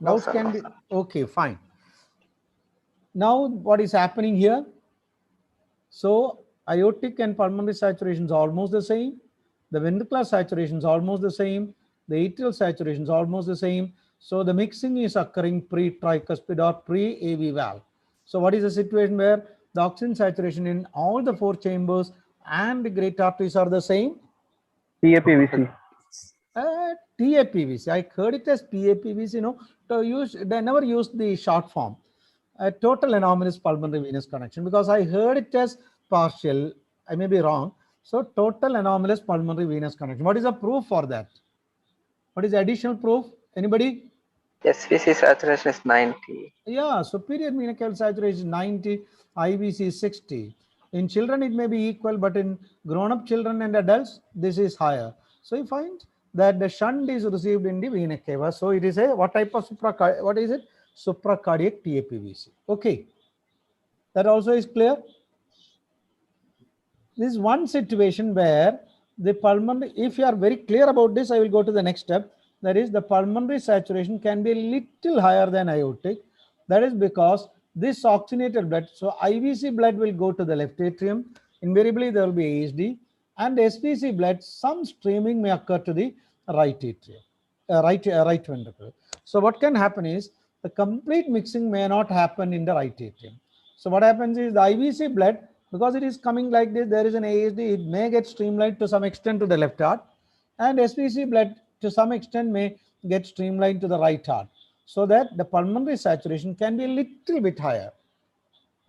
C: Doubts can be okay, fine. Now what is happening here? So aortic and pulmonary saturation is almost the same. The ventricular saturation is almost the same. The atrial saturation is almost the same. So the mixing is occurring pre-tricuspid or pre-AV valve. So what is the situation where the oxygen saturation in all the 4 chambers and the great arteries are the same?
F: TAPVC.
C: TAPVC. I heard it as PAPVC. No, they never used the short form. Total anomalous pulmonary venous connection, because I heard it as partial. I may be wrong. So total anomalous pulmonary venous connection. What is the proof for that? What is the additional proof? Anybody?
F: SVC saturation is 90.
C: Yeah, superior vena cava saturation is 90, IVC is 60. In children, it may be equal, but in grown-up children and adults, this is higher. So you find that the shunt is received in the vena cava. So it is a, what type of what is it? Supracardiac TAPVC. Okay, that also is clear. This is one situation where the pulmonary, if you are very clear about this, I will go to the next step. That is, the pulmonary saturation can be a little higher than aortic. That is because this oxygenated blood, so IVC blood will go to the left atrium. Invariably, there will be ASD, and SVC blood, some streaming may occur to the right atrium, right ventricle. So what can happen is the complete mixing may not happen in the right atrium. So what happens is the IVC blood, because it is coming like this, there is an ASD, it may get streamlined to some extent to the left heart, and SVC blood to some extent may get streamlined to the right heart, so that the pulmonary saturation can be a little bit higher.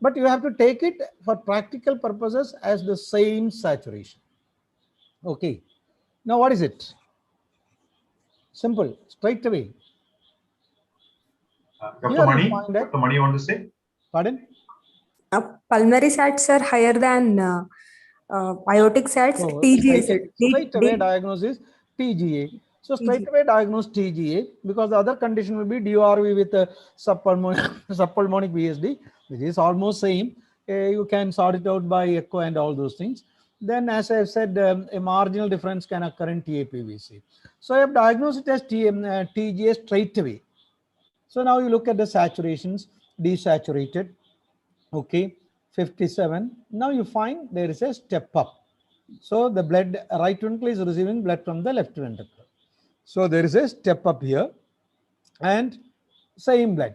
C: But you have to take it for practical purposes as the same saturation. Okay. Now what is it? Simple, straight away.
B: Dr. Mani, Dr. Mani, you want to say?
C: Pardon?
H: Pulmonary sats are higher than aortic sats.
C: So
H: TGA.
C: Straight away diagnosis TGA. So straight away diagnose TGA, because the other condition will be DRV with subpulmonic VSD, which is almost same. You can sort it out by echo and all those things. Then, as I have said, a marginal difference can occur in TAPVC. So I have diagnosed it as TGA straight away. So now you look at the saturations, desaturated, okay, 57. Now you find there is a step up. So the blood, right ventricle is receiving blood from the left ventricle. So there is a step up here and same blood.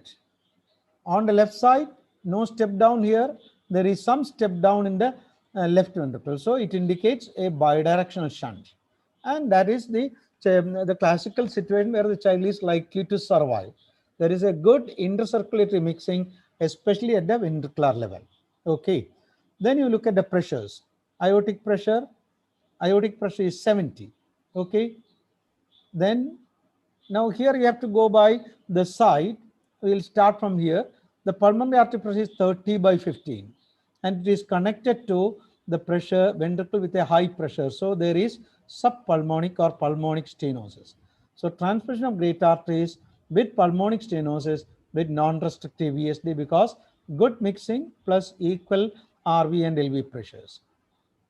C: On the left side, no step down here. There is some step down in the left ventricle. So it indicates a bidirectional shunt. And that is the classical situation where the child is likely to survive. There is a good intercirculatory mixing, especially at the ventricular level. Okay. Then you look at the pressures. Aortic pressure is 70. Okay. Then now here you have to go by the side. We will start from here. The pulmonary artery pressure is 30/15, and it is connected to the pressure ventricle with a high pressure. So there is subpulmonic or pulmonic stenosis. So transmission of great arteries with pulmonic stenosis with non-restrictive VSD, because good mixing plus equal RV and LV pressures.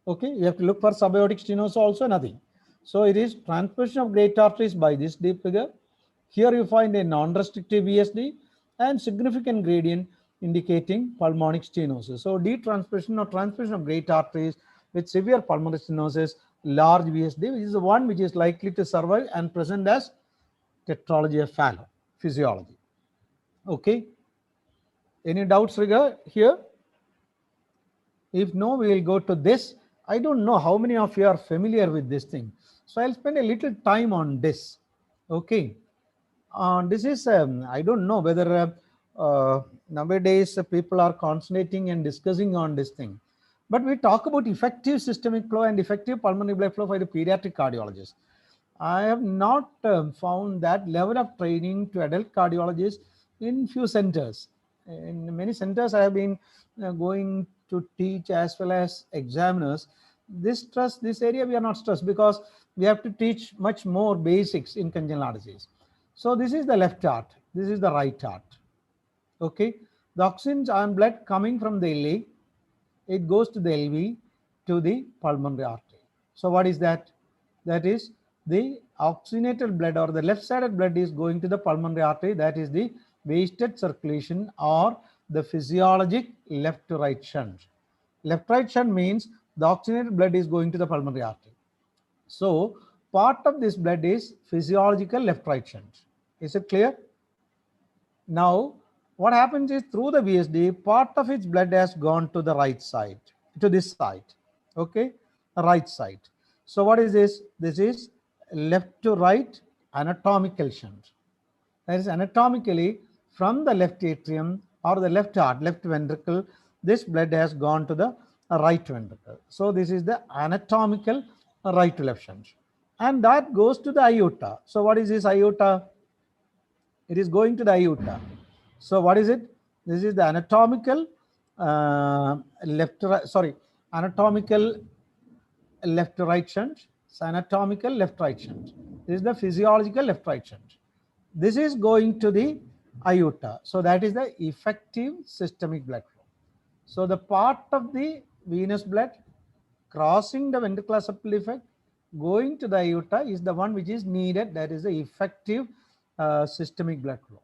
C: Okay, you have to look for subaortic stenosis also, nothing. So it is transmission of great arteries by this deep figure. Here you find a non-restrictive VSD and significant gradient indicating pulmonic stenosis. So detransmission or transmission of great arteries with severe pulmonary stenosis, large VSD, which is the one which is likely to survive and present as tetralogy of Fallot, physiology. Okay. Any doubts regard here? If no, we will go to this. I don't know how many of you are familiar with this thing. So I'll spend a little time on this. Okay. This is, I don't know whether nowadays people are concentrating and discussing on this thing. But we talk about effective systemic flow and effective pulmonary blood flow for the pediatric cardiologist. I have not found that level of training to adult cardiologists in few centers. In many centers I have been going to teach as well as examiners. This area we are not stressed, because we have to teach much more basics in congenital heart disease. So this is the left heart, this is the right heart. Okay, the oxygen and blood coming from the LA, it goes to the LV to the pulmonary artery. So what is that? That is the oxygenated blood, or the left-sided blood is going to the pulmonary artery. That is the wasted circulation or the physiologic left to right shunt. Left right shunt means the oxygenated blood is going to the pulmonary artery. So part of this blood is physiological left right shunt. Is it clear? Now what happens is, through the VSD, part of its blood has gone to the right side, to this side. Okay, right side. So what is this? This is left to right anatomical shunt. That is, anatomically from the left atrium or the left heart, left ventricle, this blood has gone to the right ventricle. So this is the anatomical right to left shunt, and that goes to the aorta. So what is this aorta? It is going to the aorta. So what is it? This is the anatomical anatomical left to right shunt. It's anatomical left right shunt. This is the physiological left right shunt. This is going to the aorta. So that is the effective systemic blood flow. So the part of the venous blood crossing the ventricular septal defect going to the aorta is the one which is needed. That is the effective systemic blood flow.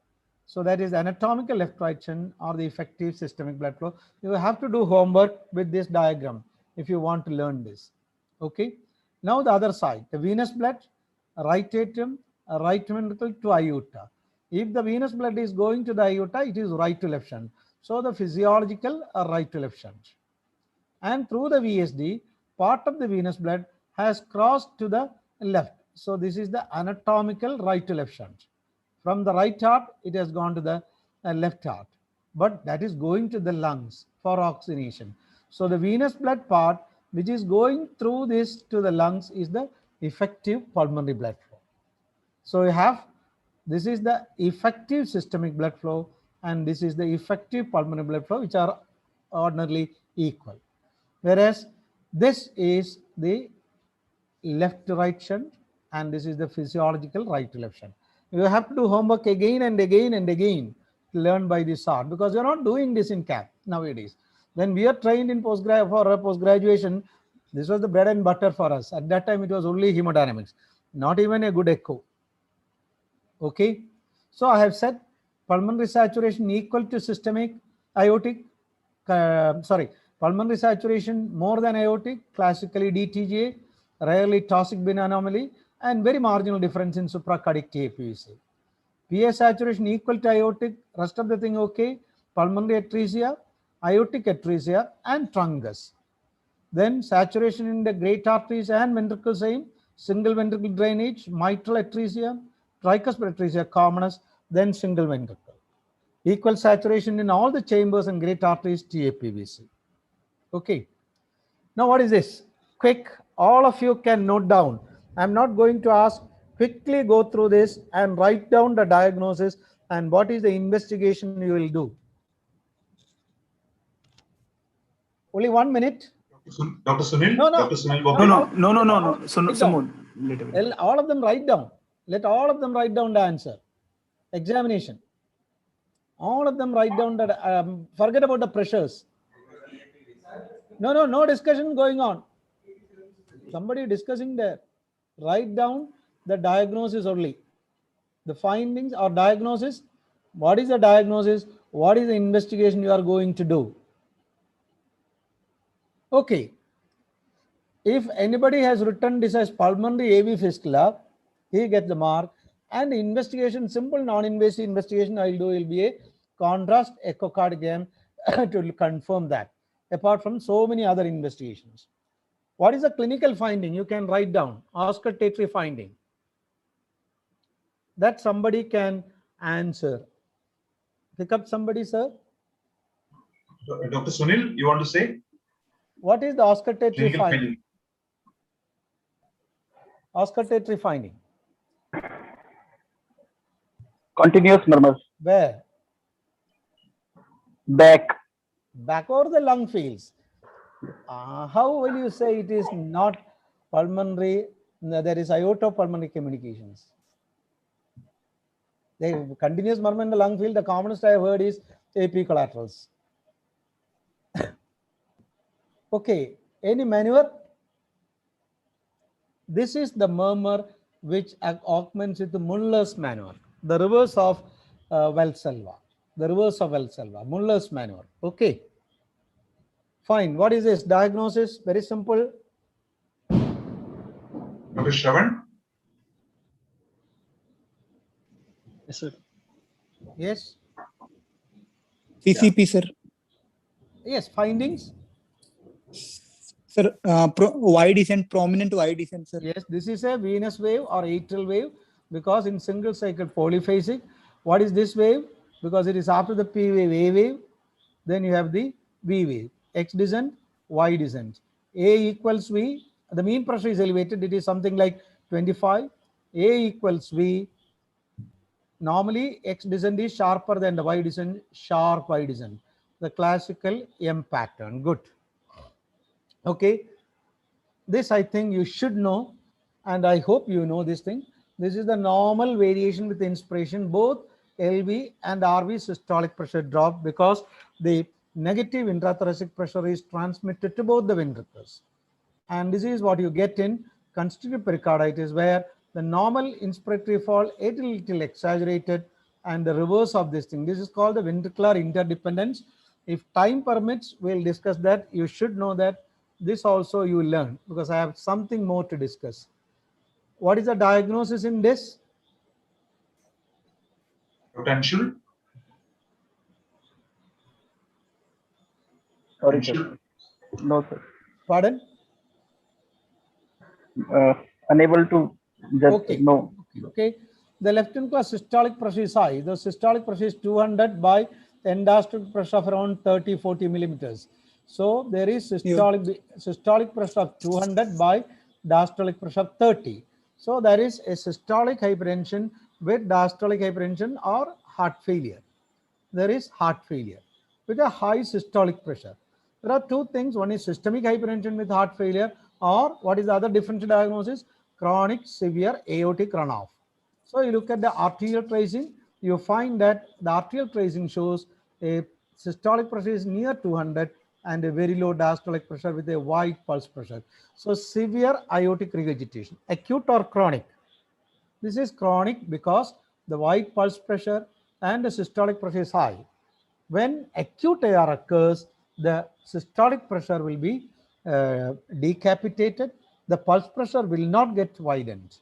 C: So that is anatomical left traction or the effective systemic blood flow. You have to do homework with this diagram if you want to learn this. Okay. Now the other side, the venous blood, right atrium, right ventricle to aorta. If the venous blood is going to the aorta, it is right to left shunt. So the physiological right to left shunt. And through the VSD, part of the venous blood has crossed to the left. So this is the anatomical right to left shunt. From the right heart, it has gone to the left heart, but that is going to the lungs for oxygenation. So the venous blood part which is going through this to the lungs is the effective pulmonary blood flow. So you have, this is the effective systemic blood flow and this is the effective pulmonary blood flow, which are ordinarily equal. Whereas this is the left to right shunt and this is the physiological right to left shunt. You have to do homework again and again and again to learn by this art, because you're not doing this in CAP nowadays. When we are trained in post-graduation, this was the bread and butter for us. At that time, it was only hemodynamics, not even a good echo. Okay. So I have said pulmonary saturation equal to systemic aortic, pulmonary saturation more than aortic, classically DTGA, rarely Taussig bin anomaly, and very marginal difference in supracardiac TAPVC. PA saturation equal to aortic, rest of the thing okay, pulmonary atresia, aortic atresia, and truncus. Then saturation in the great arteries and ventricle same, single ventricle drainage, mitral atresia, tricuspid atresia commonest, then single ventricle. Equal saturation in all the chambers and great arteries, TAPVC. Okay. Now what is this? Quick, all of you can note down. I'm not going to ask, quickly go through this and write down the diagnosis and what is the investigation you will do. Only 1 minute.
B: Dr. Sunil?
C: No, no.
B: Dr. Sunil
A: No. So someone.
C: All of them write down. Let all of them write down the answer. Examination. All of them write down that. Forget about the pressures. No discussion going on. Somebody discussing there. Write down the diagnosis only. The findings or diagnosis. What is the diagnosis? What is the investigation you are going to do? Okay. If anybody has written this as pulmonary AV fistula, he gets the mark. And the investigation, simple non-invasive investigation I will do will be a contrast echocardiogram to confirm that, apart from so many other investigations. What is the clinical finding? You can write down auscultatory finding. That somebody can answer. Pick up somebody, sir.
B: Dr. Sunil, you want to say?
C: What is the auscultatory finding? Auscultatory finding.
I: Continuous murmurs.
C: Where?
I: Back.
C: Back or the lung fields. How will you say it is not pulmonary? There is aortopulmonary communications. The continuous murmur in the lung field, the commonest I have heard is AP collaterals. Okay, any maneuver? This is the murmur which augments with the Muller's maneuver, the reverse of Valsalva. The reverse of Valsalva, Muller's maneuver. Okay. Fine. What is this? Diagnosis? Very simple.
B: Dr. Shravan?
D: Yes, sir.
C: Yes.
D: CCP, sir.
C: Yes. Findings?
D: Sir, Y descent, prominent Y descent, sir.
C: Yes. This is a venous wave or atrial wave because in single cycle polyphasic. What is this wave? Because it is after the P wave, A wave. Then you have the V wave. X descent, Y descent. A equals V. The mean pressure is elevated. It is something like 25. A equals V. Normally, X descent is sharper than the Y descent, sharp Y descent. The classical M pattern. Good. Okay. This I think you should know, and I hope you know this thing. This is the normal variation with inspiration. Both LV and RV systolic pressure drop because the negative intrathoracic pressure is transmitted to both the ventricles. And this is what you get in constrictive pericarditis, where the normal inspiratory fall a little exaggerated, and the reverse of this thing. This is called the ventricular interdependence. If time permits, we'll discuss that. You should know that. This also you will learn, because I have something more to discuss. What is the diagnosis in this?
B: Potential.
I: Sorry, sir. No, sir.
C: Pardon?
I: Unable to just
C: Okay.
I: know.
C: Okay. The left ventricular systolic pressure is high. The systolic pressure is 200 by end-diastolic pressure of around 30-40 millimeters. So there is systolic pressure of 200 by diastolic pressure of 30. So there is a systolic hypertension with diastolic hypertension or heart failure. There is heart failure with a high systolic pressure. There are two things. One is systemic hypertension with heart failure, or what is the other differential diagnosis? Chronic severe aortic runoff. So you look at the arterial tracing, you find that the arterial tracing shows a systolic pressure is near 200 and a very low diastolic pressure with a wide pulse pressure. So severe aortic regurgitation, acute or chronic? This is chronic because the wide pulse pressure and the systolic pressure is high. When acute AR occurs, the systolic pressure will be decapitated. The pulse pressure will not get widened.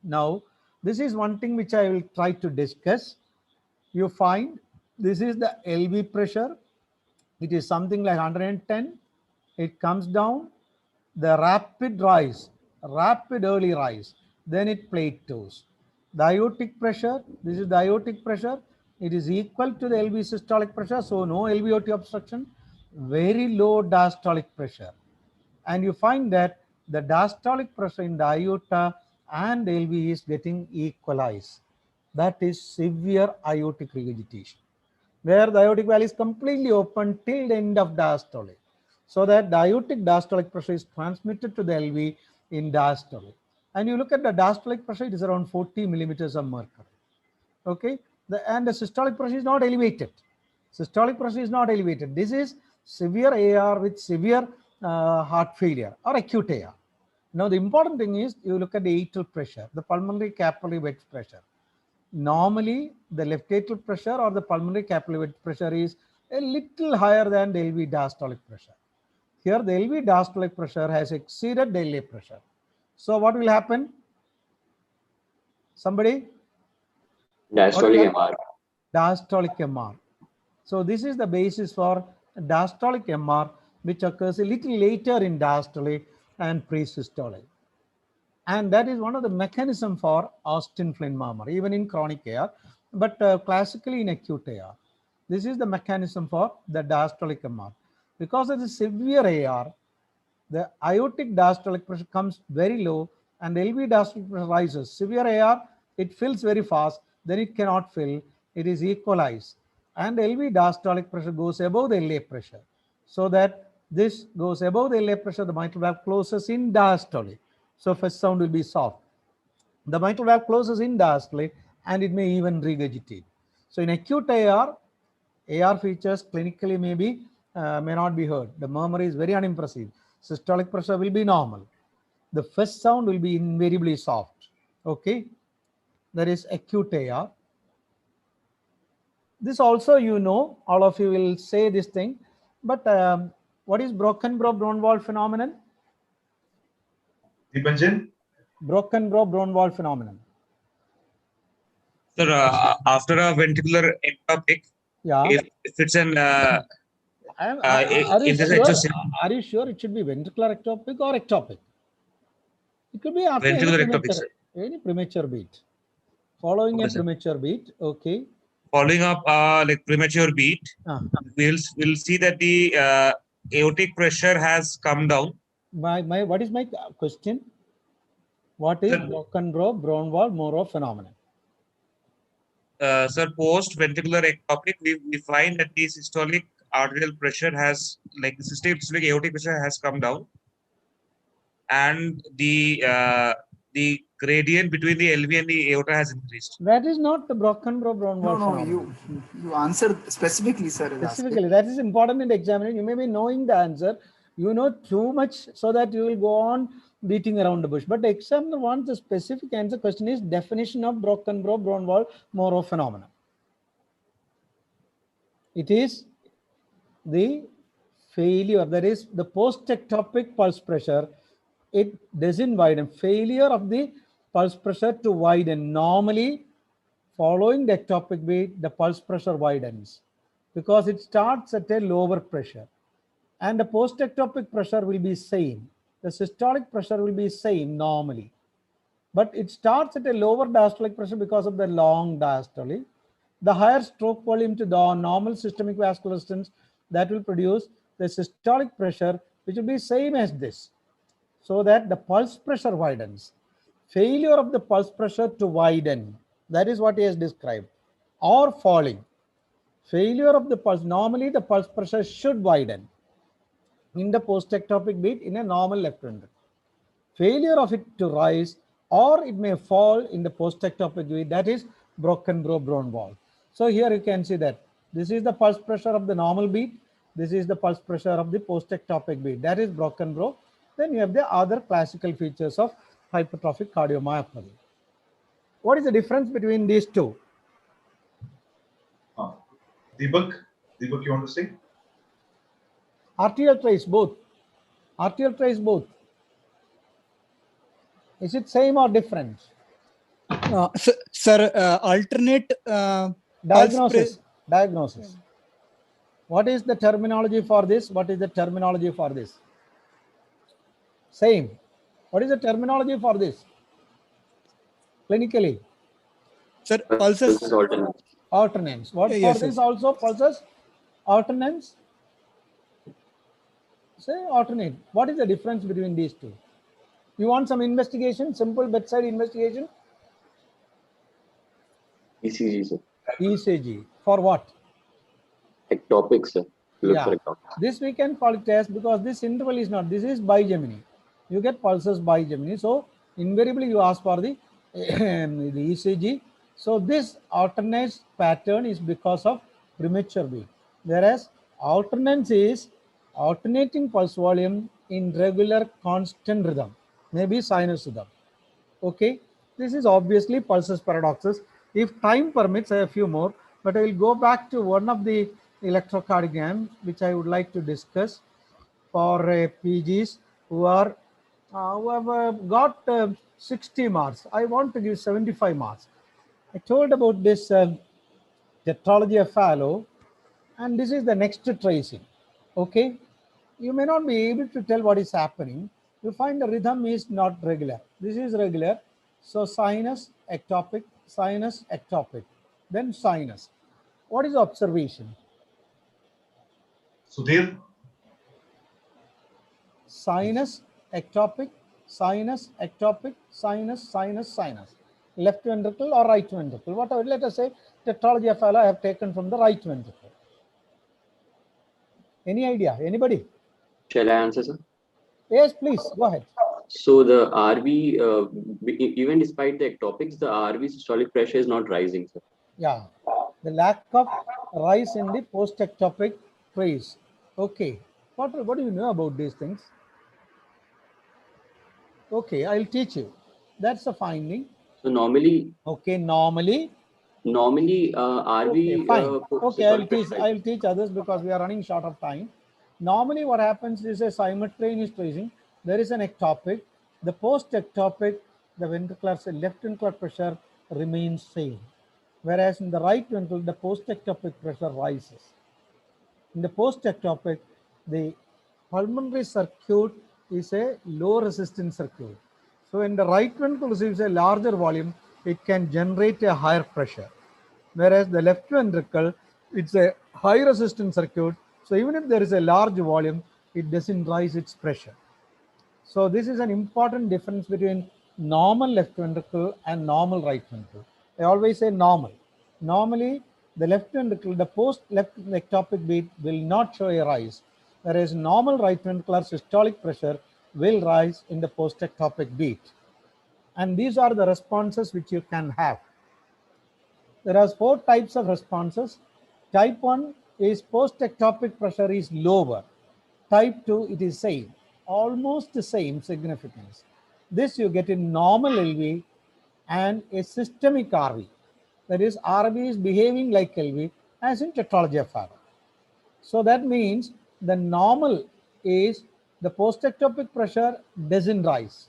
C: Now, this is one thing which I will try to discuss. You find this is the LV pressure. It is something like 110. It comes down. The rapid rise, rapid early rise, then it plateaus. The aortic pressure, this is the aortic pressure. It is equal to the LV systolic pressure, so no LVOT obstruction. Very low diastolic pressure. And you find that the diastolic pressure in the aorta and LV is getting equalized. That is severe aortic regurgitation, where the aortic valve is completely open till the end of diastole, so that the aortic diastolic pressure is transmitted to the LV in diastole. And you look at the diastolic pressure, it is around 40 millimeters of mercury. Okay, and the systolic pressure is not elevated. Systolic pressure is not elevated. This is severe AR with severe heart failure or acute AR. Now, the important thing is you look at the atrial pressure, the pulmonary capillary wedge pressure. Normally, the left atrial pressure or the pulmonary capillary wedge pressure is a little higher than the LV diastolic pressure. Here, the LV diastolic pressure has exceeded the LA pressure. So, what will happen? Somebody?
E: Diastolic MR.
C: Diastolic MR. So, this is the basis for diastolic MR, which occurs a little later in diastole and pre-systole. And that is one of the mechanisms for Austin Flynn murmur, even in chronic AR, but classically in acute AR. This is the mechanism for the diastolic MR. Because of the severe AR, the aortic diastolic pressure comes very low and LV diastolic pressure rises. Severe AR, it fills very fast, then it cannot fill, it is equalized. And LV diastolic pressure goes above the LA pressure. So that this goes above the LA pressure, the mitral valve closes in diastole. So first sound will be soft. The mitral valve closes in diastole and it may even regurgitate. So in acute AR features clinically may not be heard. The murmur is very unimpressive. Systolic pressure will be normal. The first sound will be invariably soft. Okay. There is acute AR. This also, you know, all of you will say this thing, but what is Broken-Brough-Brown valve phenomenon?
B: Deepanjan?
C: Broken-Brough Brown valve phenomenon.
J: Sir, after a ventricular ectopic,
C: yeah,
J: if it's an
C: are you sure it should be ventricular ectopic or ectopic? It could be after any premature beat. Following a premature beat, okay.
J: Following up like premature beat, we'll see that the aortic pressure has come down.
C: What is my question? What is Broken-Brough Brown valve Monro phenomenon?
J: Sir, post ventricular ectopic, we find that the systolic arterial pressure has, like the systolic aortic pressure has come down, and the gradient between the LV and the aorta has increased.
C: That is not the Broken-Brough Brown valve
A: phenomenon. You answered specifically, sir.
C: Specifically, that is important in the examination. You may be knowing the answer. You know too much so that you will go on beating around the bush. But the examiner wants a specific answer. Question is definition of Brocken-Brown-Morrow phenomenon. It is the failure, that is the post-ectopic pulse pressure. It doesn't widen. Failure of the pulse pressure to widen. Normally, following the ectopic beat, the pulse pressure widens because it starts at a lower pressure, and the post-ectopic pressure will be same. The systolic pressure will be same normally, but it starts at a lower diastolic pressure because of the long diastole. The higher stroke volume to the normal systemic vascular resistance, that will produce the systolic pressure, which will be same as this, so that the pulse pressure widens. Failure of the pulse pressure to widen, that is what he has described, or falling. Failure of the pulse, normally the pulse pressure should widen in the post-ectopic beat in a normal left ventricle. Failure of it to rise, or it may fall in the post-ectopic beat, that is Brocken-Brown valve. So here you can see that this is the pulse pressure of the normal beat, this is the pulse pressure of the post-ectopic beat, that is Brocken-Brown. Then you have the other classical features of hypertrophic cardiomyopathy. What is the difference between these two?
B: Deepak, you want to say?
C: Arterial trace, both. Arterial trace, both. Is it same or different?
D: Sir, alternate
C: diagnosis. Diagnosis. What is the terminology for this? What is the terminology for this? Same. What is the terminology for this? Clinically.
D: Sir, pulses.
C: Alternance. What
D: yes,
C: for this also pulses? Alternance. Say alternate. What is the difference between these two? You want some investigation, simple bedside investigation?
K: ECG, sir.
C: ECG. For what?
K: Ectopic, sir.
C: Yeah. This we can call it as, because this interval is not, this is bigeminy. You get pulses bigeminy. So invariably you ask for the ECG. So this alternate pattern is because of premature beat. Whereas alternance is alternating pulse volume in regular constant rhythm, maybe sinus rhythm. Okay, this is obviously pulses paradoxes. If time permits, I have a few more, but I will go back to one of the electrocardiograms which I would like to discuss for PGs who are who have got 60 marks. I want to give 75 marks. I told about this tetralogy of Fallot, and this is the next tracing. Okay, you may not be able to tell what is happening. You find the rhythm is not regular. This is regular. So sinus, ectopic, then sinus. What is the observation?
B: Sudhir?
C: Sinus, ectopic, sinus, ectopic, sinus. Left ventricle or right ventricle, whatever. Let us say tetralogy of Fallot I have taken from the right ventricle. Any idea? Anybody?
K: Shall I answer, sir?
C: Yes, please, go ahead.
K: So the RV, even despite the ectopics, the RV systolic pressure is not rising, sir.
C: Yeah, the lack of rise in the post-ectopic trace. Okay, what do you know about these things? Okay, I'll teach you. That's a finding.
K: So normally.
C: Okay, normally.
K: RV.
C: Okay, fine. Okay, I'll teach others because we are running short of time. Normally, what happens is a simultaneous tracing. There is an ectopic. The post-ectopic, the ventricular, left ventricular pressure remains same. Whereas in the right ventricle, the post-ectopic pressure rises. In the post-ectopic, the pulmonary circuit is a low resistance circuit. So when the right ventricle receives a larger volume, it can generate a higher pressure. Whereas the left ventricle, it's a high resistance circuit. So even if there is a large volume, it doesn't rise its pressure. So this is an important difference between normal left ventricle and normal right ventricle. I always say normal. Normally, the left ventricle, the post-left ectopic beat will not show a rise, whereas normal right ventricular systolic pressure will rise in the post-ectopic beat. And these are the responses which you can have. There are 4 types of responses. Type 1 is post-ectopic pressure is lower. Type 2, it is same, almost the same significance. This you get in normal LV and a systemic RV. That is, RV is behaving like LV as in tetralogy of Fallot. So that means the normal is the post-ectopic pressure doesn't rise.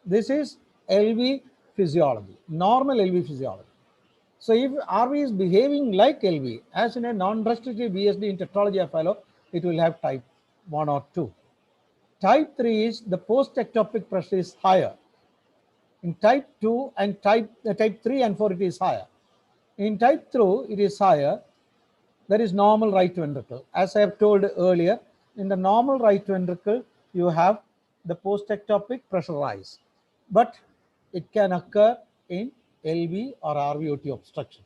C: This is LV physiology, normal LV physiology. So if RV is behaving like LV, as in a non-restrictive VSD in tetralogy of Fallot, it will have type 1 or 2. Type 3 is the post-ectopic pressure is higher. In type 2 and type 3 and 4, it is higher. In type 2, it is higher. That is normal right ventricle. As I have told earlier, in the normal right ventricle, you have the post-ectopic pressure rise. But it can occur in LV or RVOT obstruction.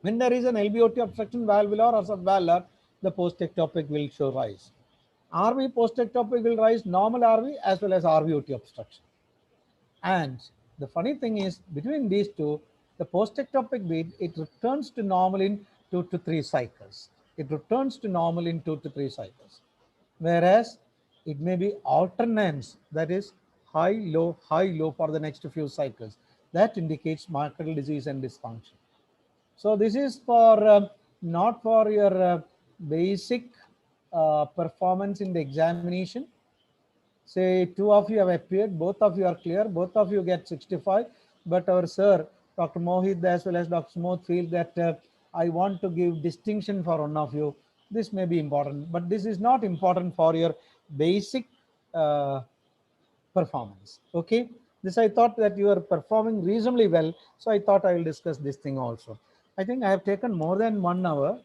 C: When there is an LVOT obstruction, valvular or subvalvular, the post-ectopic will show rise. RV post-ectopic will rise, normal RV as well as RVOT obstruction. And the funny thing is, between these two, the post-ectopic beat, it returns to normal in 2 to 3 cycles. It returns to normal in 2 to 3 cycles. Whereas it may be alternates, that is high, low for the next few cycles. That indicates myocardial disease and dysfunction. So this is for not for your basic performance in the examination. Say 2 of you have appeared, both of you are clear, both of you get 65, but our sir, Dr. Mohit as well as Dr. Smoth feel that I want to give distinction for one of you. This may be important, but this is not important for your basic performance. Okay, this I thought that you are performing reasonably well, so I thought I will discuss this thing also. I think I have taken more than 1 hour.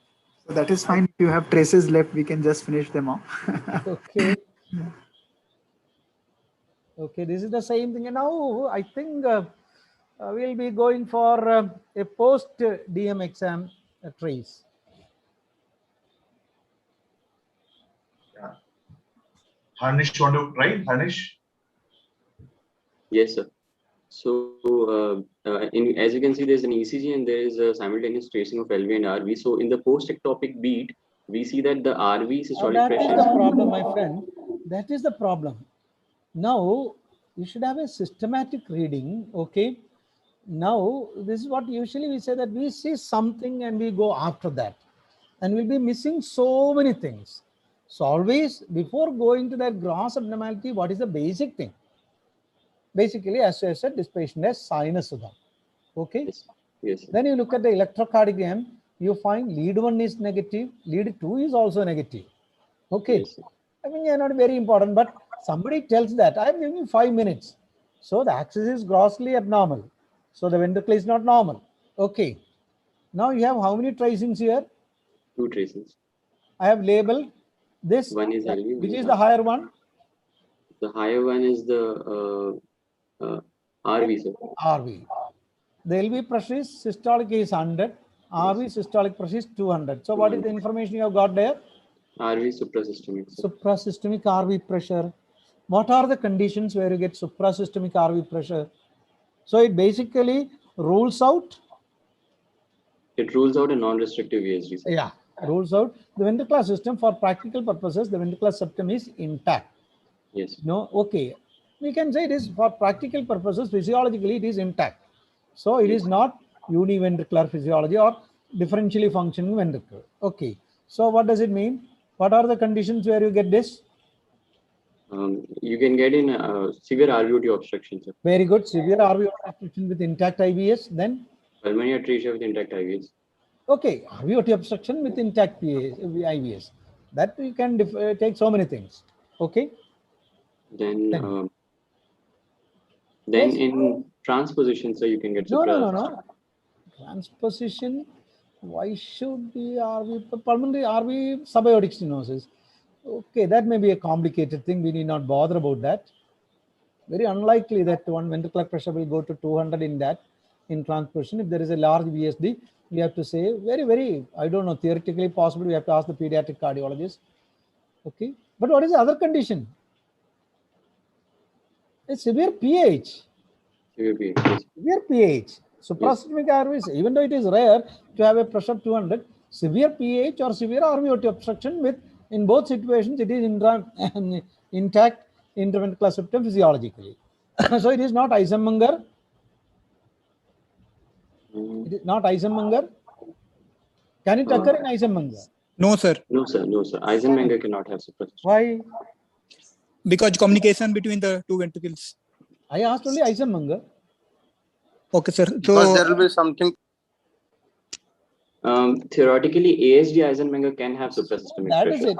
A: So that is fine. If you have traces left, we can just finish them off.
C: Okay. Okay, this is the same thing. And now I think we'll be going for a post DM exam trace.
B: Yeah. Harnish, you want to try? Harnish?
K: Yes, sir. So as you can see, there's an ECG and there is a simultaneous tracing of LV and RV. So in the post-ectopic beat, we see that the RV systolic pressure.
C: That is the problem, my friend. That is the problem. Now, you should have a systematic reading, okay? Now, this is what usually we say, that we see something and we go after that. And we'll be missing so many things. So always, before going to that gross abnormality, what is the basic thing? Basically, as I said, this patient has sinusrhythm, okay?
K: Yes. Yes.
C: Then you look at the electrocardiogram, you find lead 1 is negative, lead 2 is also negative, okay?
K: Yes.
C: I mean, you're not very important, but somebody tells that I'm giving you 5 minutes. So the axis is grossly abnormal. So the ventricle is not normal. Okay. Now you have how many tracings here?
K: 2 tracings.
C: I have labeled this.
K: One is LV.
C: Which is the higher one?
K: The higher one is the RV, sir.
C: RV. The LV pressure is systolic is 100. RV systolic pressure is 200. So what is the information you have got there?
K: RV suprasystemic. Sir.
C: Suprasystemic RV pressure. What are the conditions where you get suprasystemic RV pressure? So it basically rules out.
K: It rules out a non-restrictive VSD. Sir.
C: Yeah, rules out the ventricular system. For practical purposes, the ventricular septum is intact.
K: Yes.
C: No, okay. We can say it is for practical purposes, physiologically it is intact. So it is not univentricular physiology or differentially functioning ventricle. Okay. So what does it mean? What are the conditions where you get this?
K: You can get in severe RVOT obstruction, sir.
C: Very good. Severe RVOT obstruction with intact IVS. Then?
K: Pulmonary atresia with intact IVS.
C: Okay. RVOT obstruction with intact IVS. That we can take so many things. Okay.
K: Then yes. In transposition, so you can get
C: no. Transposition. Why should be RV pulmonary RV subaortic stenosis? Okay, that may be a complicated thing. We need not bother about that. Very unlikely that one ventricular pressure will go to 200 in that in transposition. If there is a large VSD, we have to say very, I don't know, theoretically possible. We have to ask the pediatric cardiologist. Okay, but what is the other condition? A severe pH.
K: Severe pH. Yes.
C: Severe pH. Suprasystemic RVs, even though it is rare to have a pressure of 200, severe pH or severe RVOT obstruction with, in both situations, it is intact interventricular septum physiologically. So it is not Eisenmenger. It is not Eisenmenger. Can it occur in Eisenmenger?
D: No, sir.
K: No, sir. No, sir. Eisenmenger cannot have suprasystolic.
C: Why?
D: Because communication between the two ventricles.
C: I asked only Eisenmenger.
D: Okay, sir.
G: Because
D: So
G: there will be something.
K: Theoretically, ASD Eisenmenger can have suprasystemic
C: That
K: pressure.
C: is it.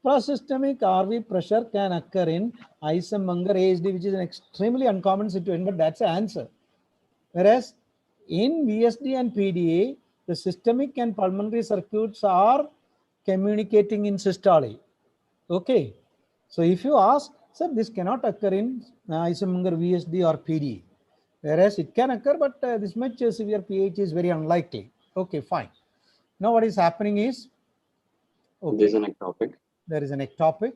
C: Suprasystemic RV pressure can occur in Eisenmenger ASD, which is an extremely uncommon situation, but that's the answer. Whereas in VSD and PDA, the systemic and pulmonary circuits are communicating in systole. Okay. So if you ask, sir, this cannot occur in Eisenmenger VSD or PDA. Whereas it can occur, but this much severe pH is very unlikely. Okay, fine. Now what is happening is, okay,
K: There's an ectopic.
C: there is an ectopic.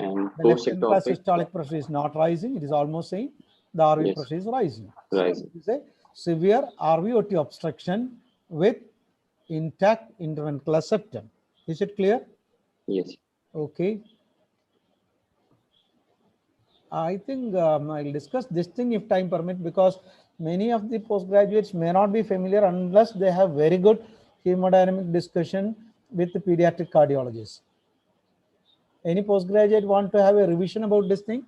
K: And
C: The left
K: post-ectopic.
C: systolic pressure is not rising. It is almost same. The RV
K: Yes.
C: pressure is rising.
K: Rising.
C: So it is a severe RVOT obstruction with intact interventricular septum. Is it clear?
K: Yes.
C: Okay. I think I'll discuss this thing if time permit, because many of the postgraduates may not be familiar unless they have very good hemodynamic discussion with the pediatric cardiologists. Any postgraduate want to have a revision about this thing?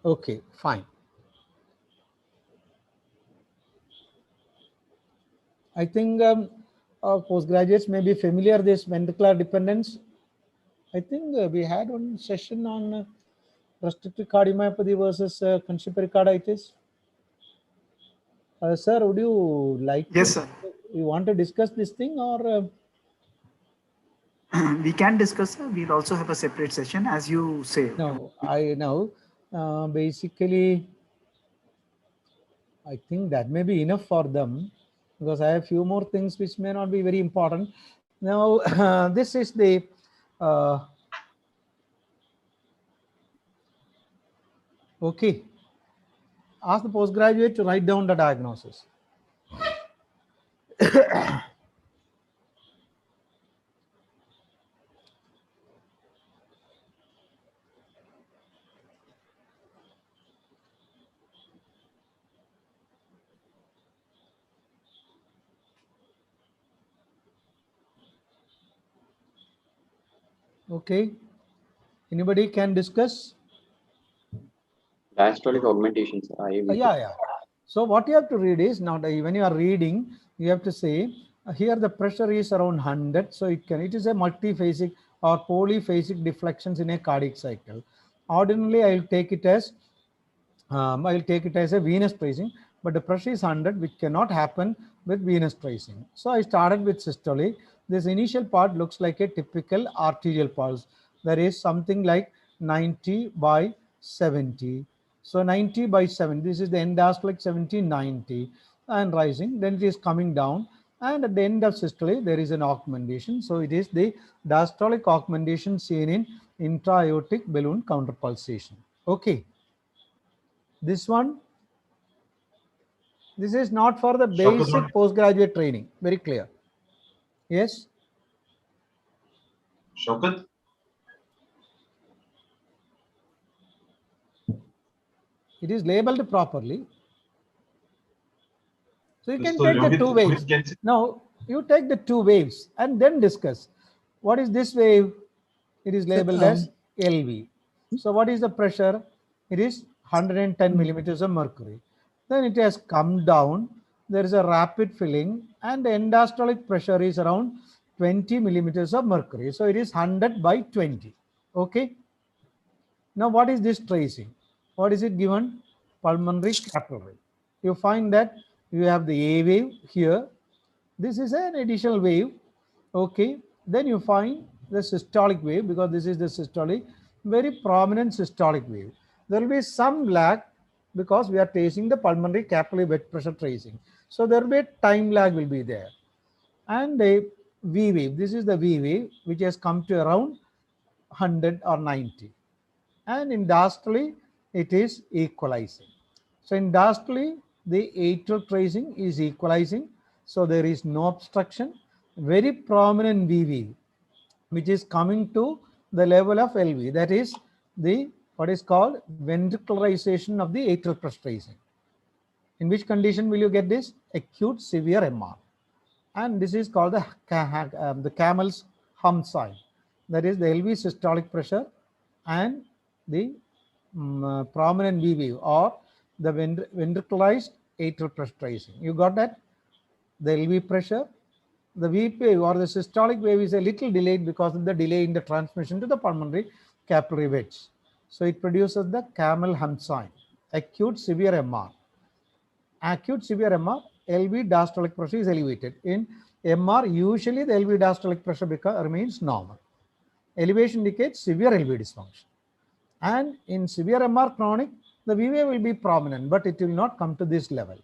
C: Okay, fine. I think postgraduates may be familiar this ventricular dependence. I think we had one session on restrictive cardiomyopathy versus constrictive pericarditis. Sir, would you like
A: Yes,
C: to,
A: sir.
C: you want to discuss this thing, or
A: We can discuss, sir. We'll also have a separate session, as you say.
C: no? I know. Basically, I think that may be enough for them, because I have few more things which may not be very important. Now, this is the okay. Ask the postgraduate to write down the diagnosis. Okay. Anybody can discuss?
K: Diastolic augmentation, sir.
C: Yeah. So what you have to read is, now when you are reading, you have to say here the pressure is around 100. So it is a multiphasic or polyphasic deflections in a cardiac cycle. Ordinarily, I will take it as a venous tracing, but the pressure is 100, which cannot happen with venous tracing. So I started with systole. This initial part looks like a typical arterial pulse. There is something like 90 by 70. So 90 by 7, this is the end diastolic 70, 90 and rising. Then it is coming down. And at the end of systole, there is an augmentation. So it is the diastolic augmentation seen in intra-aortic balloon counterpulsation. Okay. This one, this is not for the basic postgraduate training. Very clear. Yes?
B: Shaukat?
C: It is labeled properly. So you can
B: So
C: take the
B: Rohit-
C: two waves.
B: Rohit can say-
C: Now, you take the two waves and then discuss. What is this wave? It is labeled as LV. So what is the pressure? It is 110 millimeters of mercury. Then it has come down. There is a rapid filling and the end diastolic pressure is around 20 millimeters of mercury. So it is 100 by 20. Okay. Now what is this tracing? What is it given? Pulmonary capillary. You find that you have the A wave here. This is an additional wave. Okay. Then you find the systolic wave, because this is the systolic, very prominent systolic wave. There will be some lag because we are tracing the pulmonary capillary bed pressure tracing. So there will be a time lag will be there. And a V wave. This is the V wave which has come to around 100 or 90. And in diastole, it is equalizing. So in diastole, the atrial tracing is equalizing. So there is no obstruction. Very prominent V wave, which is coming to the level of LV. That is the what is called ventricularization of the atrial pressure raising. In which condition will you get this? Acute severe MR. And this is called the camel's hump sign. That is the LV systolic pressure and the prominent V wave, or the ventricularized atrial pressure raising. You got that? The LV pressure, the V wave or the systolic wave is a little delayed because of the delay in the transmission to the pulmonary capillary beds. So it produces the camel hump sign, acute severe MR. Acute severe MR, LV diastolic pressure is elevated. In MR, usually the LV diastolic pressure remains normal. Elevation indicates severe LV dysfunction. And in severe MR chronic, the V wave will be prominent, but it will not come to this level.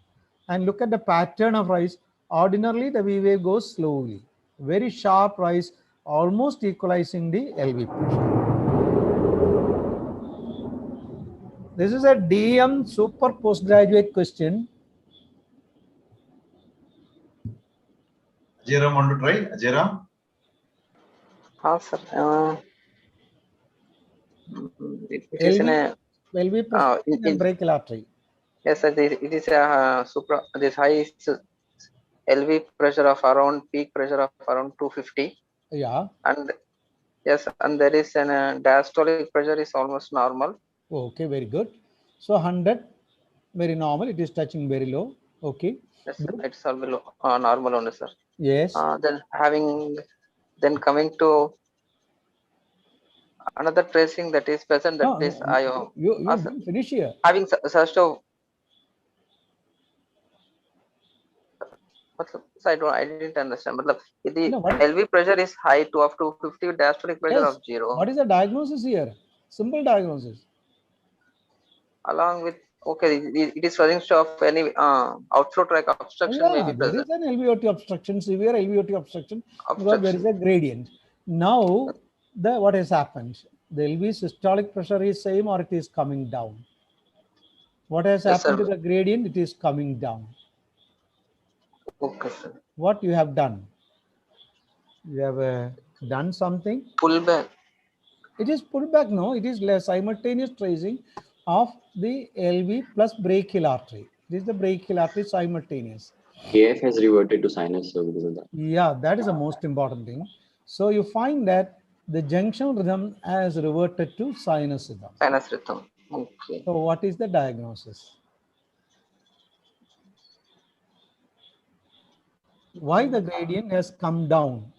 C: And look at the pattern of rise. Ordinarily, the V wave goes slowly. Very sharp rise, almost equalizing the LV pressure. This is a DM super postgraduate question.
B: Jairam, want to try? Jairam?
F: Sir. It is in a
C: LV pressure and brachial artery.
F: Yes, sir. It is a this high LV pressure of around peak pressure of around 250.
C: Yeah.
F: And yes, and there is an diastolic pressure is almost normal.
C: Okay, very good. So 100, very normal. It is touching very low. Okay.
F: Yes, it's all below normal only, sir.
C: Yes.
F: Then coming to another tracing that is present, that is IO.
C: You didn't finish here.
F: Having such to. I didn't understand. But the LV pressure is high to up to 50, diastolic pressure of 0.
C: What is the diagnosis here? Simple diagnosis.
F: Along with, okay, it is presence of any outflow tract obstruction may be present.
C: There is an LVOT obstruction, severe LVOT obstruction, because there is a gradient. Now, what has happened? The LV systolic pressure is same or it is coming down. What has happened to the gradient? It is coming down.
F: Okay, sir.
C: What you have done? You have done something.
F: Pull back.
C: It is pull back. No, it is simultaneous tracing of the LV plus brachial artery. This is the brachial artery simultaneous.
K: AF has reverted to sinus. So because of that.
C: Yeah, that is the most important thing. So you find that the junction rhythm has reverted to sinus rhythm.
F: Sinus rhythm. Okay.
C: So what is the diagnosis? Why the gradient has come down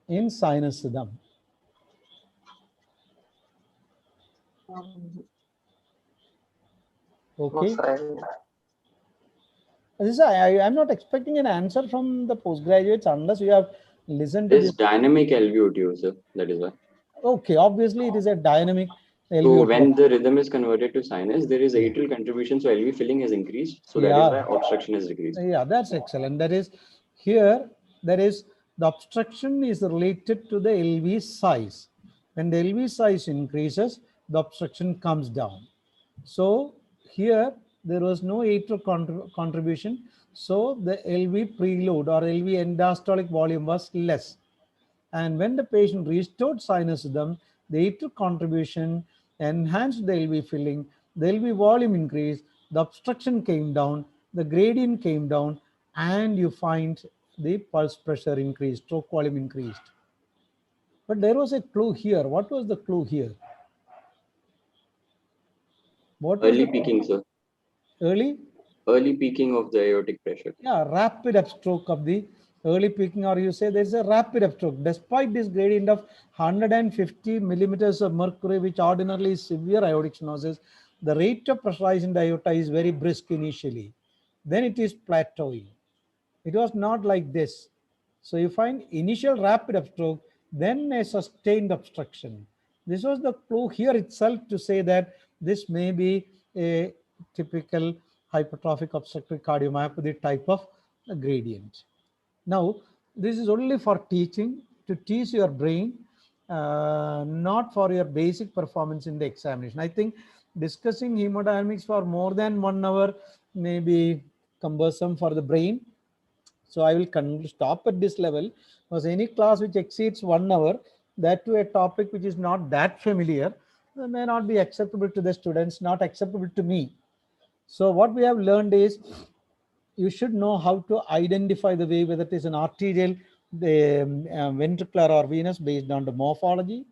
C: in sinus rhythm? Okay. I'm not expecting an answer from the postgraduates unless you have listened to
K: this. Dynamic LVOT, sir. That is why.
C: Okay, obviously it is a dynamic LVOT.
K: So when the rhythm is converted to sinus, there is atrial contribution, so LV filling has increased. So that is why obstruction has decreased.
C: Yeah, that's excellent. That is here. That is the obstruction is related to the LV size. When the LV size increases, the obstruction comes down. So here there was no atrial contribution, so the LV preload or LV end diastolic volume was less. And when the patient restored sinus rhythm, the atrial contribution enhanced the LV filling, the LV volume increased, the obstruction came down, the gradient came down, and you find the pulse pressure increased, stroke volume increased. But there was a clue here. What was the clue here?
K: Early peaking, sir.
C: Early
K: peaking of the aortic pressure.
C: Yeah, rapid upstroke of the early peaking, or you say there's a rapid upstroke. Despite this gradient of 150 millimeters of mercury, which ordinarily is severe aortic stenosis, the rate of pressurization in the aorta is very brisk initially. Then it is plateauing. It was not like this. So you find initial rapid upstroke, then a sustained obstruction. This was the clue here itself to say that this may be a typical hypertrophic obstructive cardiomyopathy type of gradient. Now, this is only for teaching, to teach your brain, not for your basic performance in the examination. I think discussing hemodynamics for more than 1 hour may be cumbersome for the brain. So I will stop at this level, because any class which exceeds 1 hour, that to a topic which is not that familiar, may not be acceptable to the students, not acceptable to me. So what we have learned is you should know how to identify the wave, whether it is an arterial, the ventricular or venous, based on the morphology.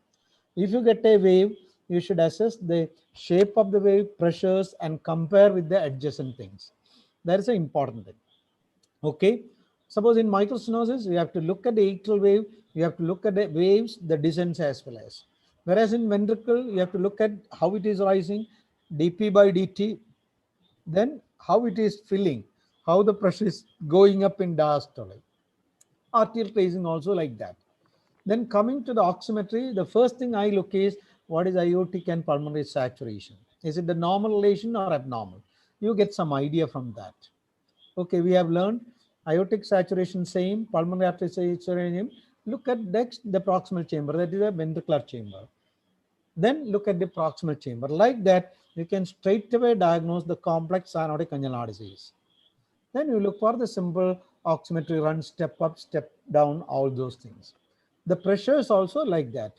C: If you get a wave, you should assess the shape of the wave, pressures, and compare with the adjacent things. That is an important thing. Okay. Suppose in mitral stenosis, you have to look at the atrial wave, you have to look at the waves, the descents as well as. Whereas in ventricle, you have to look at how it is rising, dp by dt, then how it is filling, how the pressure is going up in diastole. Arterial tracing also like that. Then coming to the oximetry, the first thing I look is what is aortic and pulmonary saturation. Is it the normal relation or abnormal? You get some idea from that. Okay, we have learned aortic saturation same, pulmonary artery saturation. Look at next the proximal chamber, that is a ventricular chamber. Then look at the proximal chamber. Like that, you can straight away diagnose the complex cyanotic congenital disease. Then you look for the simple oximetry run, step up, step down, all those things. The pressure is also like that.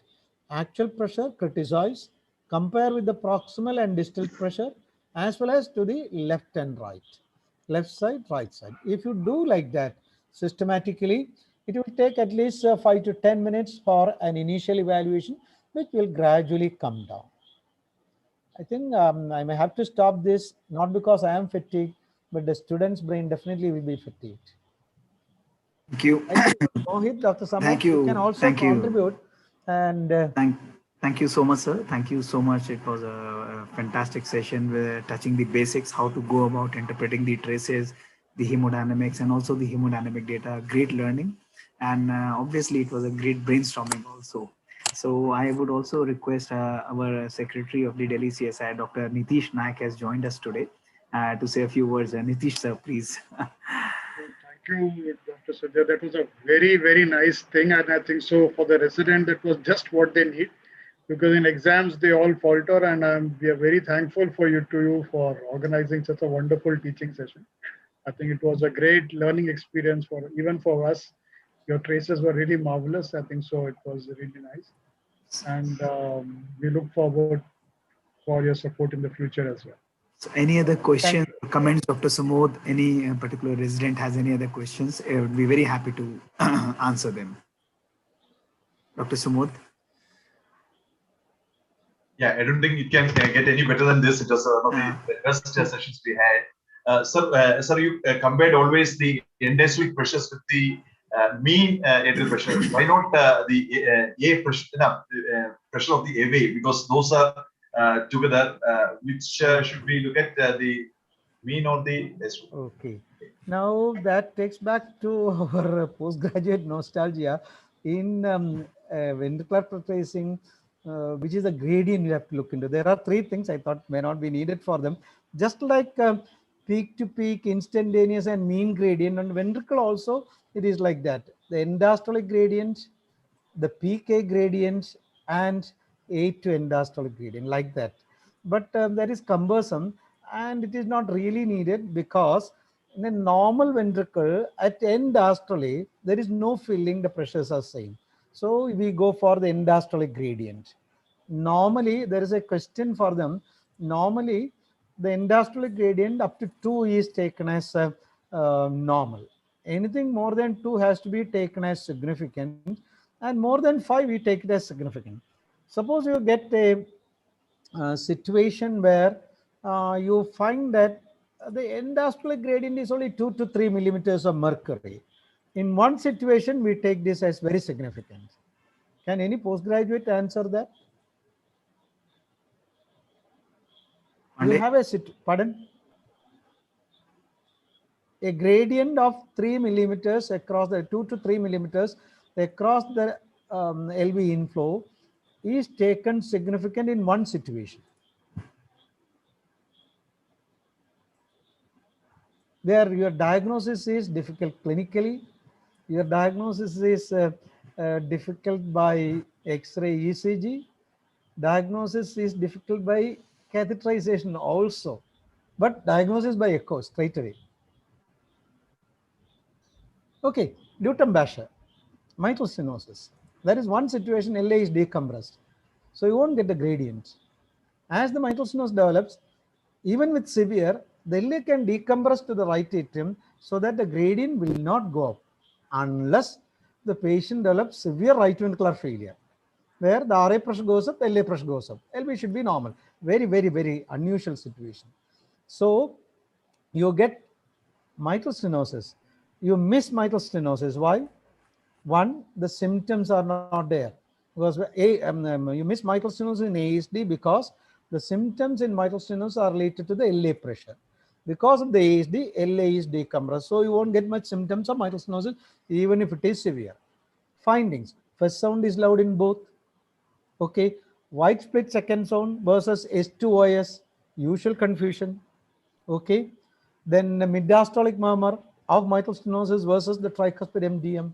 C: Actual pressure, criticize, compare with the proximal and distal pressure, as well as to the left and right. Left side, right side. If you do like that systematically, it will take at least 5 to 10 minutes for an initial evaluation, which will gradually come down. I think I may have to stop this, not because I am fatigued, but the student's brain definitely will be fatigued.
A: Thank you.
C: Mohit, Dr. Samarth,
A: Thank you.
C: can also
A: Thank you.
C: contribute. And
A: thank you so much, sir. Thank you so much. It was a fantastic session with touching the basics, how to go about interpreting the traces, the hemodynamics, and also the hemodynamic data. Great learning. And obviously, it was a great brainstorming also. So I would also request our Secretary of the Delhi CSI, Dr. Nitish Naik, has joined us today to say a few words. Nitish, sir, please.
L: Thank you, Dr. Sujay. That was a very, very nice thing. And I think so for the resident, that was just what they need, because in exams, they all falter. And we are very thankful for you for organizing such a wonderful teaching session. I think it was a great learning experience even for us. Your traces were really marvelous. I think so. It was really nice. And we look forward for your support in the future as well.
A: So any other questions or comments, Dr. Sumodh? Any particular resident has any other questions? I would be very happy to answer them. Dr. Sumodh?
B: Yeah, I don't think it can get any better than this. It was one of the best sessions we had. Sir, you compared always the end-diastolic pressures with the mean atrial pressure. Why not the A pressure, pressure of the airway? Because those are together, which should we look at the mean or the diastolic?
C: Okay. Now that takes back to our postgraduate nostalgia in ventricular tracing, which is a gradient you have to look into. There are three things I thought may not be needed for them. Just like peak to peak, instantaneous and mean gradient, and ventricle also, it is like that. The end-diastolic gradient, the PK gradient, and A to end-diastolic gradient, like that. But that is cumbersome, and it is not really needed, because in a normal ventricle at end diastole, there is no filling, the pressures are same. So we go for the end diastolic gradient. Normally, there is a question for them. Normally, the end diastolic gradient up to 2 is taken as normal. Anything more than 2 has to be taken as significant, and more than 5 we take it as significant. Suppose you get a situation where you find that the end diastolic gradient is only 2 to 3 millimeters of mercury. In one situation, we take this as very significant. Can any postgraduate answer that? You have a pardon? A gradient of 3 millimeters across the 2 to 3 millimeters across the LV inflow is taken significant in one situation, where your diagnosis is difficult clinically, your diagnosis is difficult by X-ray ECG, diagnosis is difficult by catheterization also, but diagnosis by echo straight away. Okay, Luton-Basher, mitral stenosis. There is one situation, LA is decompressed, so you won't get the gradient. As the mitral stenosis develops, even with severe, the LA can decompress to the right atrium so that the gradient will not go up unless the patient develops severe right ventricular failure, where the RA pressure goes up, LA pressure goes up. LV should be normal. Very, very, very unusual situation. So you get mitral stenosis. You miss mitral stenosis. Why? One, the symptoms are not there. Because you miss mitral stenosis in ASD because the symptoms in mitral stenosis are related to the LA pressure. Because of the ASD, LA is decompressed. So you won't get much symptoms of mitral stenosis even if it is severe. Findings. First sound is loud in both. Okay. Wide split second sound versus S2OS. Usual confusion. Okay. Then the mid-diastolic murmur of mitral stenosis versus the tricuspid MDM.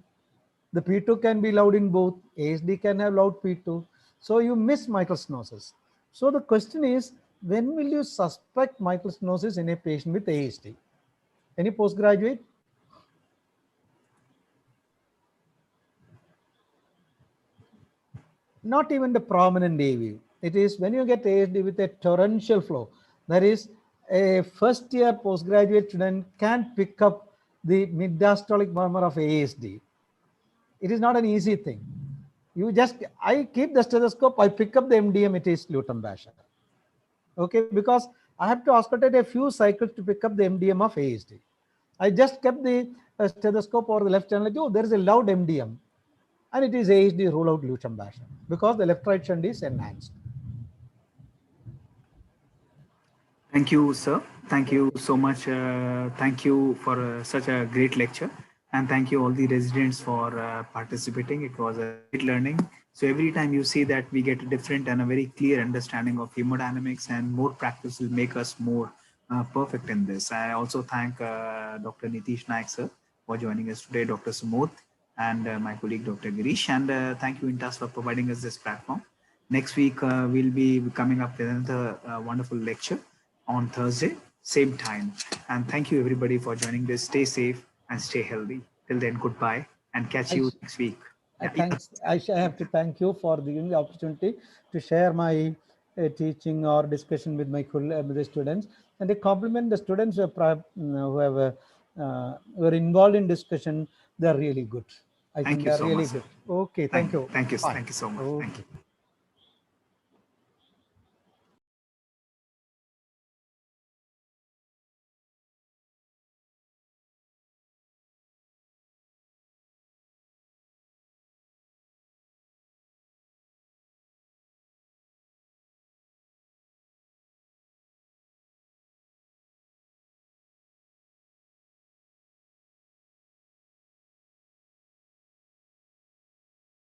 C: The P2 can be loud in both. ASD can have loud P2. So you miss mitral stenosis. So the question is, when will you suspect mitral stenosis in a patient with ASD? Any postgraduate? Not even the prominent AV. It is when you get ASD with a torrential flow. That is, a first year postgraduate student can pick up the mid-diastolic murmur of ASD. It is not an easy thing. I keep the stethoscope, I pick up the MDM, it is Luton-Basher. Okay, because I have to auscultate a few cycles to pick up the MDM of ASD. I just kept the stethoscope over the left channel. Oh, there is a loud MDM. And it is ASD, rule out Luton-Basher because the left-right shunt is enhanced.
A: Thank you, sir. Thank you so much. Thank you for such a great lecture. And thank you all the residents for participating. It was a great learning. So every time you see that we get a different and a very clear understanding of hemodynamics, and more practice will make us more perfect in this. I also thank Dr. Nitish Naik, sir, for joining us today, Dr. Sumodh, and my colleague, Dr. Girish. And thank you, INTAS, for providing us this platform. Next week, we'll be coming up with another wonderful lecture on Thursday, same time. And thank you, everybody, for joining this. Stay safe and stay healthy. Till then, goodbye, and catch you next week.
C: I have to thank you for giving the opportunity to share my teaching or discussion with my with the students, and to compliment the students who were involved in discussion. They're really good. I think they're really good. Okay, thank you.
A: Thank you. Thank you so much.
C: Okay.
A: Thank you.